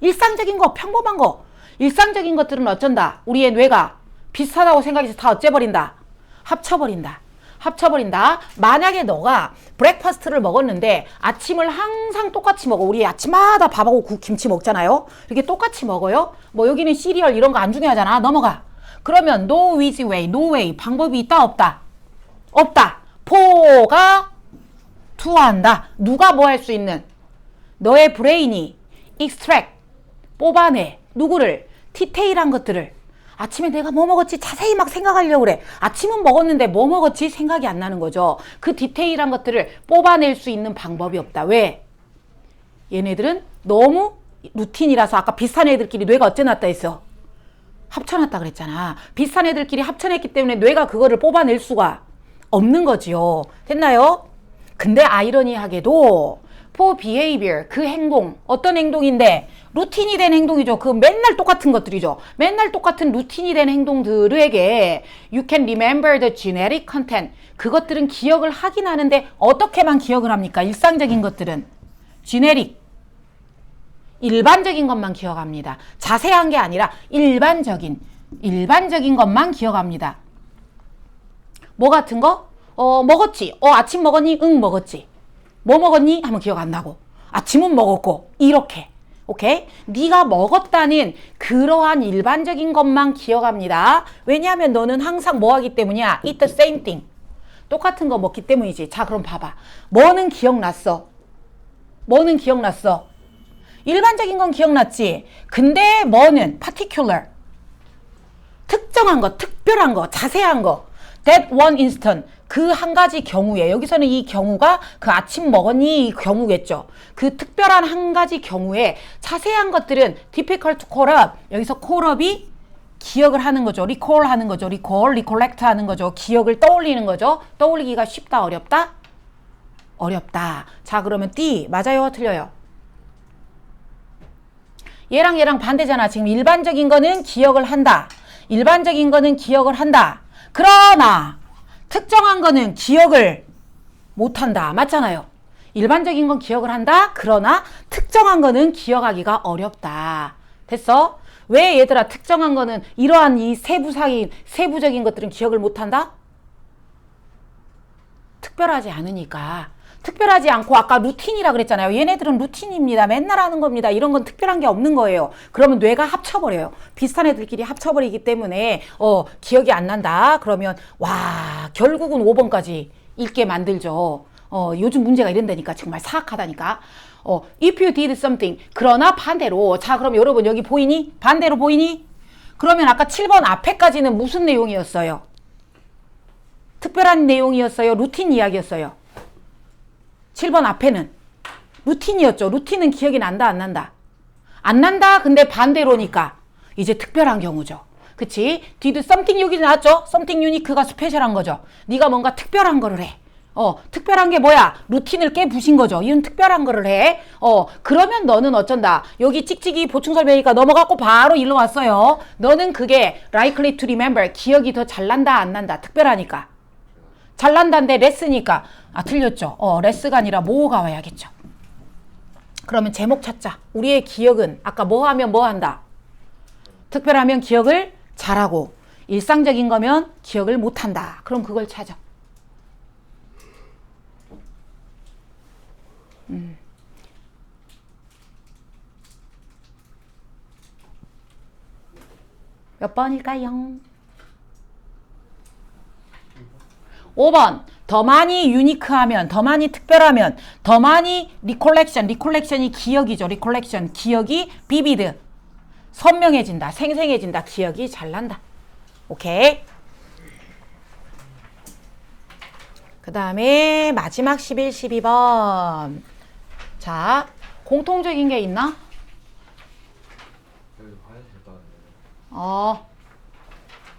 일상적인 거, 평범한 거. 일상적인 것들은 어쩐다? 우리의 뇌가 비슷하다고 생각해서 다 어째버린다? 합쳐버린다. 만약에 너가 브렉퍼스트를 먹었는데 아침을 항상 똑같이 먹어. 우리 아침마다 밥하고 김치 먹잖아요. 이렇게 똑같이 먹어요. 뭐 여기는 시리얼 이런 거 안 중요하잖아. 넘어가. 그러면 no easy way, no way 방법이 있다 없다? 없다. 포가 투한다. 누가 뭐 할 수 있는? 너의 브레인이 extract 뽑아내. 누구를? 디테일한 것들을. 아침에 내가 뭐 먹었지 자세히 막 생각하려고 그래. 아침은 먹었는데 뭐 먹었지 생각이 안 나는 거죠. 그 디테일한 것들을 뽑아낼 수 있는 방법이 없다. 왜? 얘네들은 너무 루틴이라서 아까 비슷한 애들끼리 뇌가 어째놨다 했어? 합쳐놨다 그랬잖아. 비슷한 애들끼리 합쳐냈기 때문에 뇌가 그거를 뽑아낼 수가 없는 거지요. 됐나요? 근데 아이러니하게도 for behavior 그 행동 어떤 행동인데 루틴이 된 행동이죠. 그 맨날 똑같은 것들이죠. 맨날 똑같은 루틴이 된 행동들에게 you can remember the genetic content 그것들은 기억을 하긴 하는데 어떻게만 기억을 합니까? 일상적인 것들은 genetic 일반적인 것만 기억합니다. 자세한 게 아니라 일반적인 것만 기억합니다. 뭐 같은 거? 먹었지. 아침 먹었니? 응, 먹었지. 뭐 먹었니? 하면 기억 안 나고. 아침은 먹었고. 이렇게. 오케이? 네가 먹었다는 그러한 일반적인 것만 기억합니다. 왜냐하면 너는 항상 뭐 하기 때문이야? Eat the same thing. 똑같은 거 먹기 때문이지. 자, 그럼 봐봐. 뭐는 기억났어? 일반적인 건 기억났지. 근데 뭐는 particular. 특정한 거, 특별한 거, 자세한 거. That one instant. 그 한 가지 경우에 여기서는 이 경우가 그 아침 먹었니 이 경우겠죠. 그 특별한 한 가지 경우에 자세한 것들은 difficult to call up. 여기서 call up이 기억을 하는 거죠. recall 하는 거죠. recollect 하는 거죠. 기억을 떠올리는 거죠. 떠올리기가 쉽다, 어렵다? 어렵다. 자, 그러면 D 맞아요, 틀려요? 얘랑 반대잖아. 지금 일반적인 거는 기억을 한다. 그러나 특정한 거는 기억을 못한다. 맞잖아요. 일반적인 건 기억을 한다. 그러나 특정한 거는 기억하기가 어렵다. 됐어? 왜 얘들아 특정한 거는 이러한 이 세부적인 것들은 기억을 못한다? 특별하지 않으니까. 특별하지 않고 아까 루틴이라 그랬잖아요. 얘네들은 루틴입니다. 맨날 하는 겁니다. 이런 건 특별한 게 없는 거예요. 그러면 뇌가 합쳐버려요. 비슷한 애들끼리 합쳐버리기 때문에 기억이 안 난다. 그러면 와 결국은 5번까지 읽게 만들죠. 요즘 문제가 이런다니까 정말 사악하다니까. If you did something 그러나 반대로 자 그럼 여러분 여기 보이니? 반대로 보이니? 그러면 아까 7번 앞에까지는 무슨 내용이었어요? 특별한 내용이었어요? 루틴 이야기였어요? 7번 앞에는 루틴이었죠. 루틴은 기억이 난다 안 난다? 안 난다. 근데 반대로니까 이제 특별한 경우죠. 그치? did something 여기 나왔죠? something unique가 스페셜한 거죠. 네가 뭔가 특별한 거를 해. 특별한 게 뭐야? 루틴을 깨부신 거죠. 이건 특별한 거를 해. 그러면 너는 어쩐다? 여기 찍찍이 보충 설명이니까 넘어갔고 바로 일로 왔어요. 너는 그게 likely to remember 기억이 더 잘 난다 안 난다? 특별하니까. 잘 난다인데 레스니까 틀렸죠. 레스가 아니라 뭐가 와야겠죠. 그러면 제목 찾자. 우리의 기억은 아까 뭐 하면 뭐 한다? 특별하면 기억을 잘하고 일상적인 거면 기억을 못한다. 그럼 그걸 찾아. 몇 번일까요? 5번. 더 많이 유니크하면, 더 많이 특별하면, 더 많이 리콜렉션이 기억이죠. 리콜렉션, 기억이 비비드, 선명해진다, 생생해진다, 기억이 잘 난다. 오케이. 그 다음에 마지막 11, 12번. 자, 공통적인 게 있나? 여기 봐야 될 것 같은데.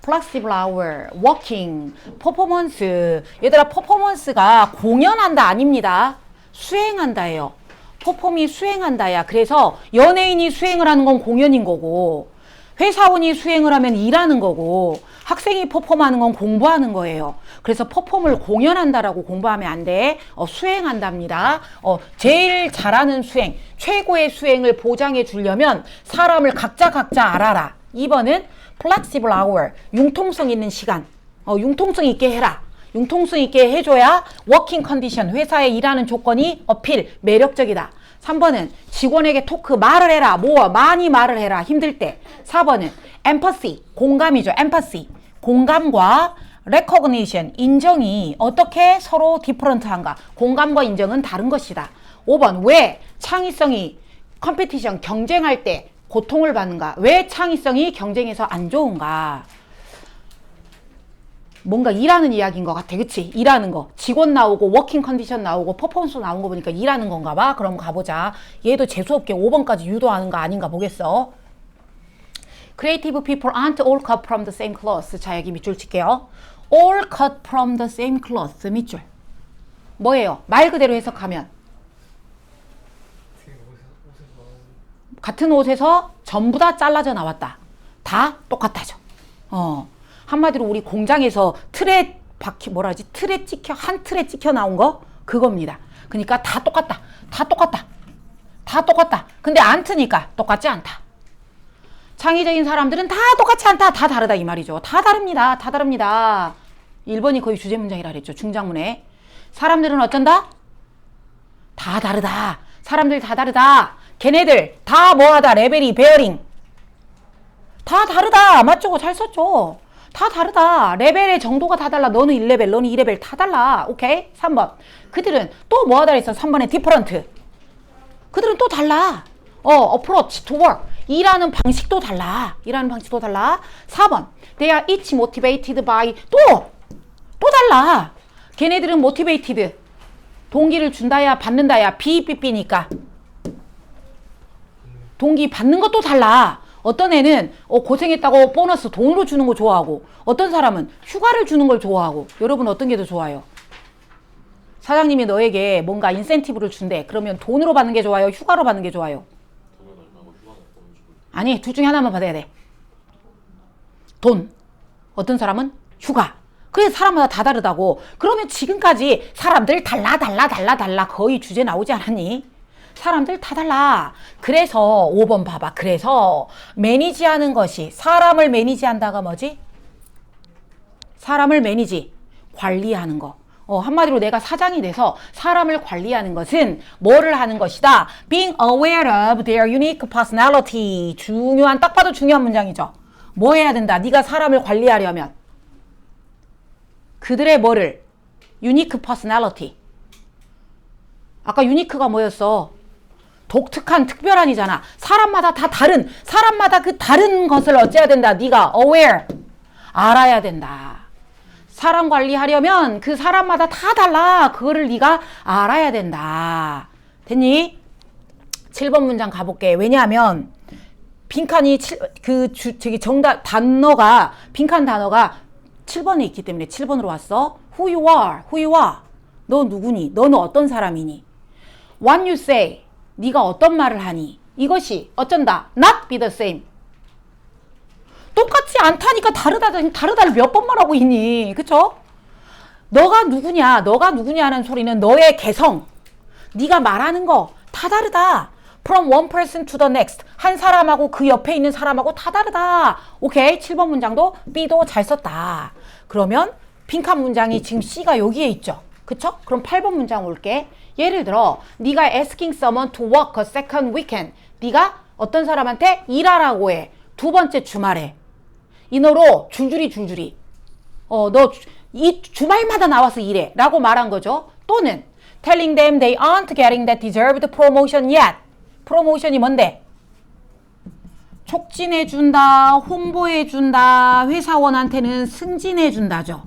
flexible hour, working, 퍼포먼스. 얘들아, 퍼포먼스가 공연한다 아닙니다. 수행한다예요. 퍼폼이 수행한다야. 그래서 연예인이 수행을 하는 건 공연인 거고, 회사원이 수행을 하면 일하는 거고, 학생이 퍼폼하는 건 공부하는 거예요. 그래서 퍼폼을 공연한다라고 공부하면 안 돼. 수행한답니다. 제일 잘하는 수행, 최고의 수행을 보장해 주려면 사람을 각자 알아라. 2번은 flexible hour, 융통성 있는 시간. 융통성 있게 해라. 융통성 있게 해줘야 워킹 컨디션, 회사에 일하는 조건이 어필, 매력적이다. 3번은 직원에게 토크, 말을 해라. 많이 말을 해라. 힘들 때. 4번은 empathy, 공감이죠. empathy, 공감과 recognition, 인정이 어떻게 서로 디퍼런트한가. 공감과 인정은 다른 것이다. 5번, 왜 창의성이 컴피티션, 경쟁할 때 고통을 받는가? 왜 창의성이 경쟁에서 안 좋은가? 뭔가 일하는 이야기인 것 같아. 그치? 일하는 거. 직원 나오고 워킹 컨디션 나오고 퍼포먼스 나온 거 보니까 일하는 건가 봐. 그럼 가보자. 얘도 재수없게 5번까지 유도하는 거 아닌가 보겠어. Creative people aren't all cut from the same cloth. 자, 여기 밑줄 칠게요. All cut from the same cloth. 밑줄. 뭐예요? 말 그대로 해석하면 같은 옷에서 전부 다 잘라져 나왔다. 다 똑같아져. 한마디로 우리 공장에서 틀에 찍혀, 한 틀에 찍혀 나온 거? 그겁니다. 그러니까 다 똑같다. 다 똑같다. 다 똑같다. 근데 안 트니까 똑같지 않다. 창의적인 사람들은 다 똑같지 않다. 다 다르다 이 말이죠. 다 다릅니다. 다 다릅니다. 1번이 거의 주제 문장이라 그랬죠. 중장문에. 사람들은 어쩐다? 다 다르다. 사람들 다 다르다. 걔네들 다 뭐하다. 레벨이 베어링. 다 다르다. 맞죠? 잘 썼죠? 다 다르다. 레벨의 정도가 다 달라. 너는 1레벨, 너는 2레벨 다 달라. 오케이? 3번. 그들은 또 뭐하다 했어? 3번에 different. 그들은 또 달라. approach to work. 일하는 방식도 달라. 일하는 방식도 달라. 4번. They are each motivated by. 또 달라. 걔네들은 motivated. 동기를 준다야, 받는다야. BBB니까. 동기 받는 것도 달라. 어떤 애는 고생했다고 보너스 돈으로 주는 거 좋아하고 어떤 사람은 휴가를 주는 걸 좋아하고 여러분 어떤 게 더 좋아요? 사장님이 너에게 뭔가 인센티브를 준대. 그러면 돈으로 받는 게 좋아요? 휴가로 받는 게 좋아요? 아니, 둘 중에 하나만 받아야 돼. 돈. 어떤 사람은 휴가. 그래서 사람마다 다 다르다고. 그러면 지금까지 사람들 달라 거의 주제 나오지 않았니? 사람들 다 달라. 그래서 5번 봐봐. 그래서 매니지하는 것이 사람을 매니지한다가 뭐지? 사람을 매니지. 관리하는 거. 한마디로 내가 사장이 돼서 사람을 관리하는 것은 뭐를 하는 것이다? Being aware of their unique personality. 중요한, 딱 봐도 중요한 문장이죠. 뭐 해야 된다? 네가 사람을 관리하려면 그들의 뭐를? unique personality. 아까 unique가 뭐였어? 독특한, 특별한이잖아. 사람마다 다 다른, 사람마다 그 다른 것을 어찌해야 된다? 네가 aware, 알아야 된다. 사람 관리하려면 그 사람마다 다 달라. 그거를 네가 알아야 된다. 됐니? 7번 문장 가볼게. 왜냐하면 빈칸이 정답 단어가 빈칸 단어가 7번에 있기 때문에 7번으로 왔어. Who you are, who you are. 너 누구니? 너는 어떤 사람이니? What you say. 네가 어떤 말을 하니? 이것이 어쩐다. Not be the same. 똑같지 않다니까 다르다를 몇 번 말하고 있니? 그쵸? 너가 누구냐? 너가 누구냐는 소리는 너의 개성. 네가 말하는 거 다 다르다. From one person to the next. 한 사람하고 그 옆에 있는 사람하고 다 다르다. 오케이. 7번 문장도 B도 잘 썼다. 그러면 빈칸 문장이 지금 C가 여기에 있죠. 그쵸? 그럼 8번 문장 올게. 예를 들어 네가 asking someone to work a second weekend. 네가 어떤 사람한테 일하라고 해. 두 번째 주말에. 인어로 줄줄이 너 이 주말마다 나와서 일해 라고 말한 거죠. 또는 telling them they aren't getting that deserved promotion yet. 프로모션이 뭔데? 촉진해준다, 홍보해준다, 회사원한테는 승진해준다죠.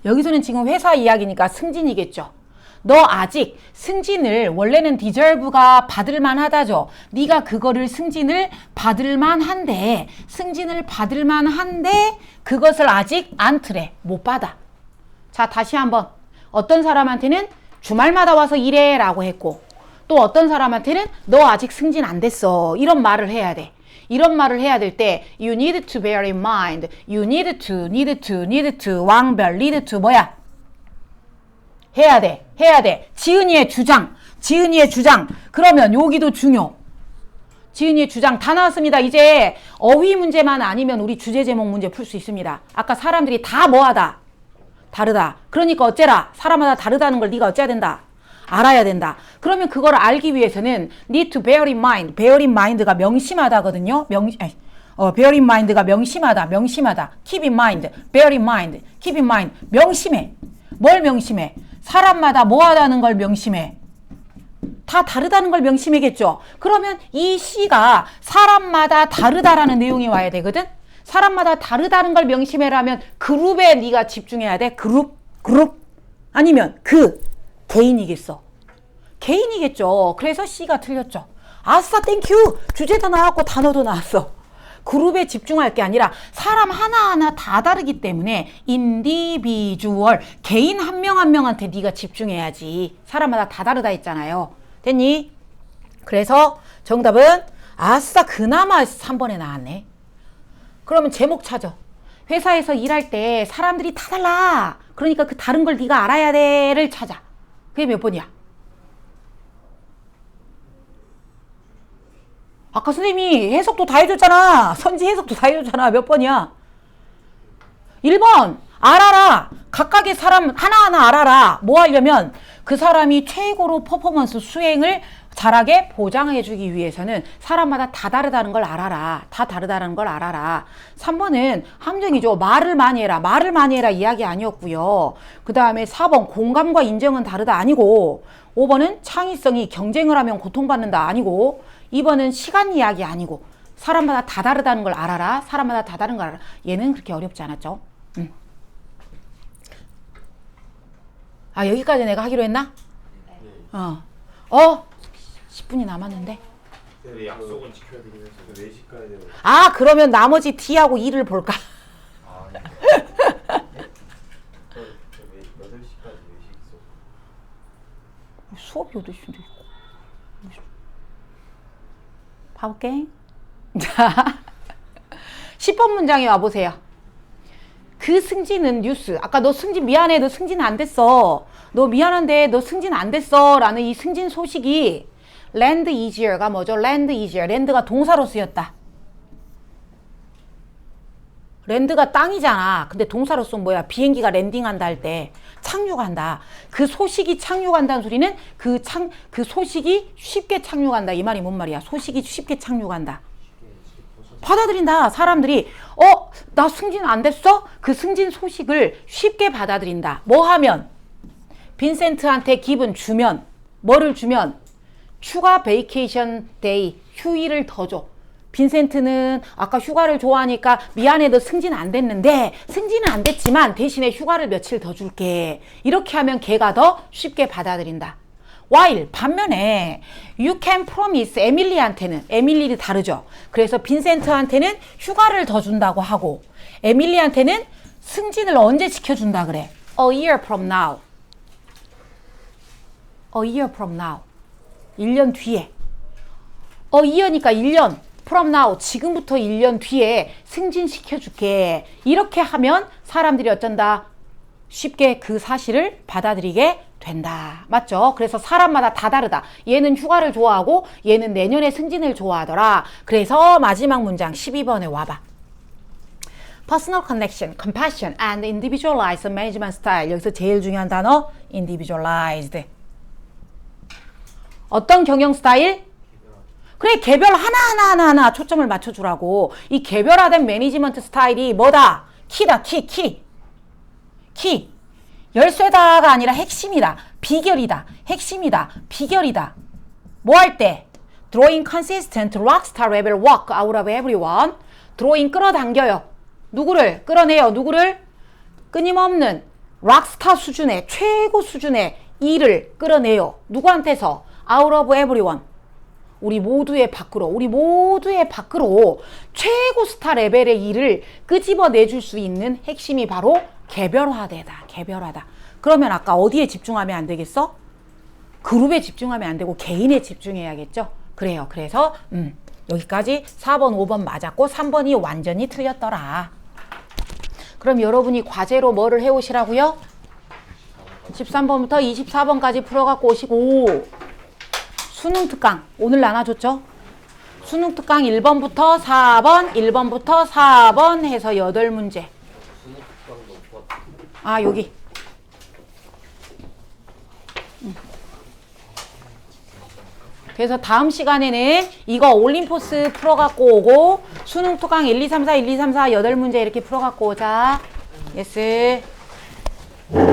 여기서는 지금 회사 이야기니까 승진이겠죠. 너 아직 승진을 원래는 deserve가 받을 만하다죠. 네가 그거를 승진을 받을 만한데 그것을 아직 안 트래. 못 받아. 자, 다시 한번. 어떤 사람한테는 주말마다 와서 일해 라고 했고 또 어떤 사람한테는 너 아직 승진 안 됐어. 이런 말을 해야 돼. 이런 말을 해야 될 때 you need to bear in mind. you need to 왕별 need to 뭐야? 해야 돼. 지은이의 주장. 그러면 여기도 중요. 지은이의 주장 다 나왔습니다. 이제 어휘 문제만 아니면 우리 주제 제목 문제 풀 수 있습니다. 아까 사람들이 다 뭐하다? 다르다. 그러니까 어째라? 사람마다 다르다는 걸 네가 어째야 된다? 알아야 된다. 그러면 그걸 알기 위해서는 need to bear in mind. bear in mind가 명심하다거든요. bear in mind가 명심하다. keep in mind. bear in mind. keep in mind. 명심해. 뭘 명심해? 사람마다 뭐하다는 걸 명심해. 다 다르다는 걸 명심하겠죠. 그러면 이 C가 사람마다 다르다라는 내용이 와야 되거든. 사람마다 다르다는 걸 명심해라면 그룹에 네가 집중해야 돼. 그룹 아니면 개인이겠어. 개인이겠죠. 그래서 C가 틀렸죠. 아싸 땡큐. 주제도 나왔고 단어도 나왔어. 그룹에 집중할 게 아니라 사람 하나하나 다 다르기 때문에 인디비주얼 개인 한 명 한 명한테 네가 집중해야지. 사람마다 다 다르다 했잖아요. 됐니? 그래서 정답은 아싸 그나마 3번에 나왔네. 그러면 제목 찾아. 회사에서 일할 때 사람들이 다 달라. 그러니까 그 다른 걸 네가 알아야 돼를 찾아. 그게 몇 번이야? 아까 선생님이 해석도 다 해줬잖아. 선지 해석도 다 해줬잖아. 몇 번이야? 1번 알아라. 각각의 사람 하나하나 알아라. 뭐 하려면 그 사람이 최고로 퍼포먼스 수행을 잘하게 보장해주기 위해서는 사람마다 다 다르다는 걸 알아라. 다 다르다는 걸 알아라. 3번은 함정이죠. 말을 많이 해라 이야기 아니었고요. 그 다음에 4번 공감과 인정은 다르다 아니고 5번은 창의성이 경쟁을 하면 고통받는다 아니고 2번은 시간 이야기 아니고 사람마다 다 다르다는 걸 알아라. 사람마다 다 다른 걸 알아라. 얘는 그렇게 어렵지 않았죠. 아 여기까지 내가 하기로 했나? 10분이 남았는데. 네, 약속은 지켜야 되긴 해서 4시 가야 돼요. 아 그러면 나머지 D하고 E를 볼까? 아, 네. 저 8시까지 4시 있어. 수업이 8시인데 있고. 봐볼게. 자 10번 문장에 와보세요. 그 승진은 뉴스. 아까 너 승진 미안해. 너 승진 안 됐어. 너 미안한데 너 승진 안 됐어. 라는 이 승진 소식이 land easier가 뭐죠? land easier. land가 동사로 쓰였다. 랜드가 땅이잖아. 근데 동사로 쓰면 뭐야? 비행기가 랜딩한다 할 때 착륙한다. 그 소식이 착륙한다는 소리는 그 소식이 쉽게 착륙한다. 이 말이 뭔 말이야? 소식이 쉽게 착륙한다. 받아들인다. 사람들이 나 승진 안 됐어? 그 승진 소식을 쉽게 받아들인다. 뭐 하면? 빈센트한테 기분 주면 뭐를 주면? 추가 베이케이션 데이 휴일을 더 줘. 빈센트는 아까 휴가를 좋아하니까 미안해 너 승진 안 됐는데 승진은 안 됐지만 대신에 휴가를 며칠 더 줄게. 이렇게 하면 걔가 더 쉽게 받아들인다. while 반면에 you can promise 에밀리한테는 에밀리는 다르죠. 그래서 빈센트한테는 휴가를 더 준다고 하고 에밀리한테는 승진을 언제 시켜준다 그래? A year from now. A year from now. 1년 뒤에. A year니까 1년. from now. 지금부터 1년 뒤에 승진시켜줄게. 이렇게 하면 사람들이 어쩐다? 쉽게 그 사실을 받아들이게 된다. 맞죠? 그래서 사람마다 다 다르다. 얘는 휴가를 좋아하고 얘는 내년에 승진을 좋아하더라. 그래서 마지막 문장 12번에 와봐. Personal connection, compassion, and individualized management style. 여기서 제일 중요한 단어 individualized. 어떤 경영 스타일? 그래, 개별 하나하나 초점을 맞춰주라고. 이 개별화된 매니지먼트 스타일이 뭐다? 키다, 키. 열쇠다가 아니라 핵심이다. 비결이다. 핵심이다. 비결이다. 뭐 할 때? Drawing consistent rockstar level work out of everyone. Drawing 끌어당겨요. 누구를? 끌어내요. 누구를? 끊임없는 락스타 수준의 최고 수준의 일을 끌어내요. 누구한테서? Out of everyone. 우리 모두의 밖으로 최고 스타 레벨의 일을 끄집어내줄 수 있는 핵심이 바로 개별화되다. 그러면 아까 어디에 집중하면 안 되겠어? 그룹에 집중하면 안 되고 개인에 집중해야겠죠? 그래요. 그래서 여기까지 4번, 5번 맞았고 3번이 완전히 틀렸더라. 그럼 여러분이 과제로 뭐를 해오시라고요? 13번부터 24번까지 풀어갖고 오시고 수능 특강 오늘 나눠줬죠? 수능 특강 1번부터 4번 해서 8문제. 아 여기. 그래서 다음 시간에는 이거 올림포스 풀어갖고 오고 수능 특강 1, 2, 3, 4 8문제 이렇게 풀어갖고 오자. 예스.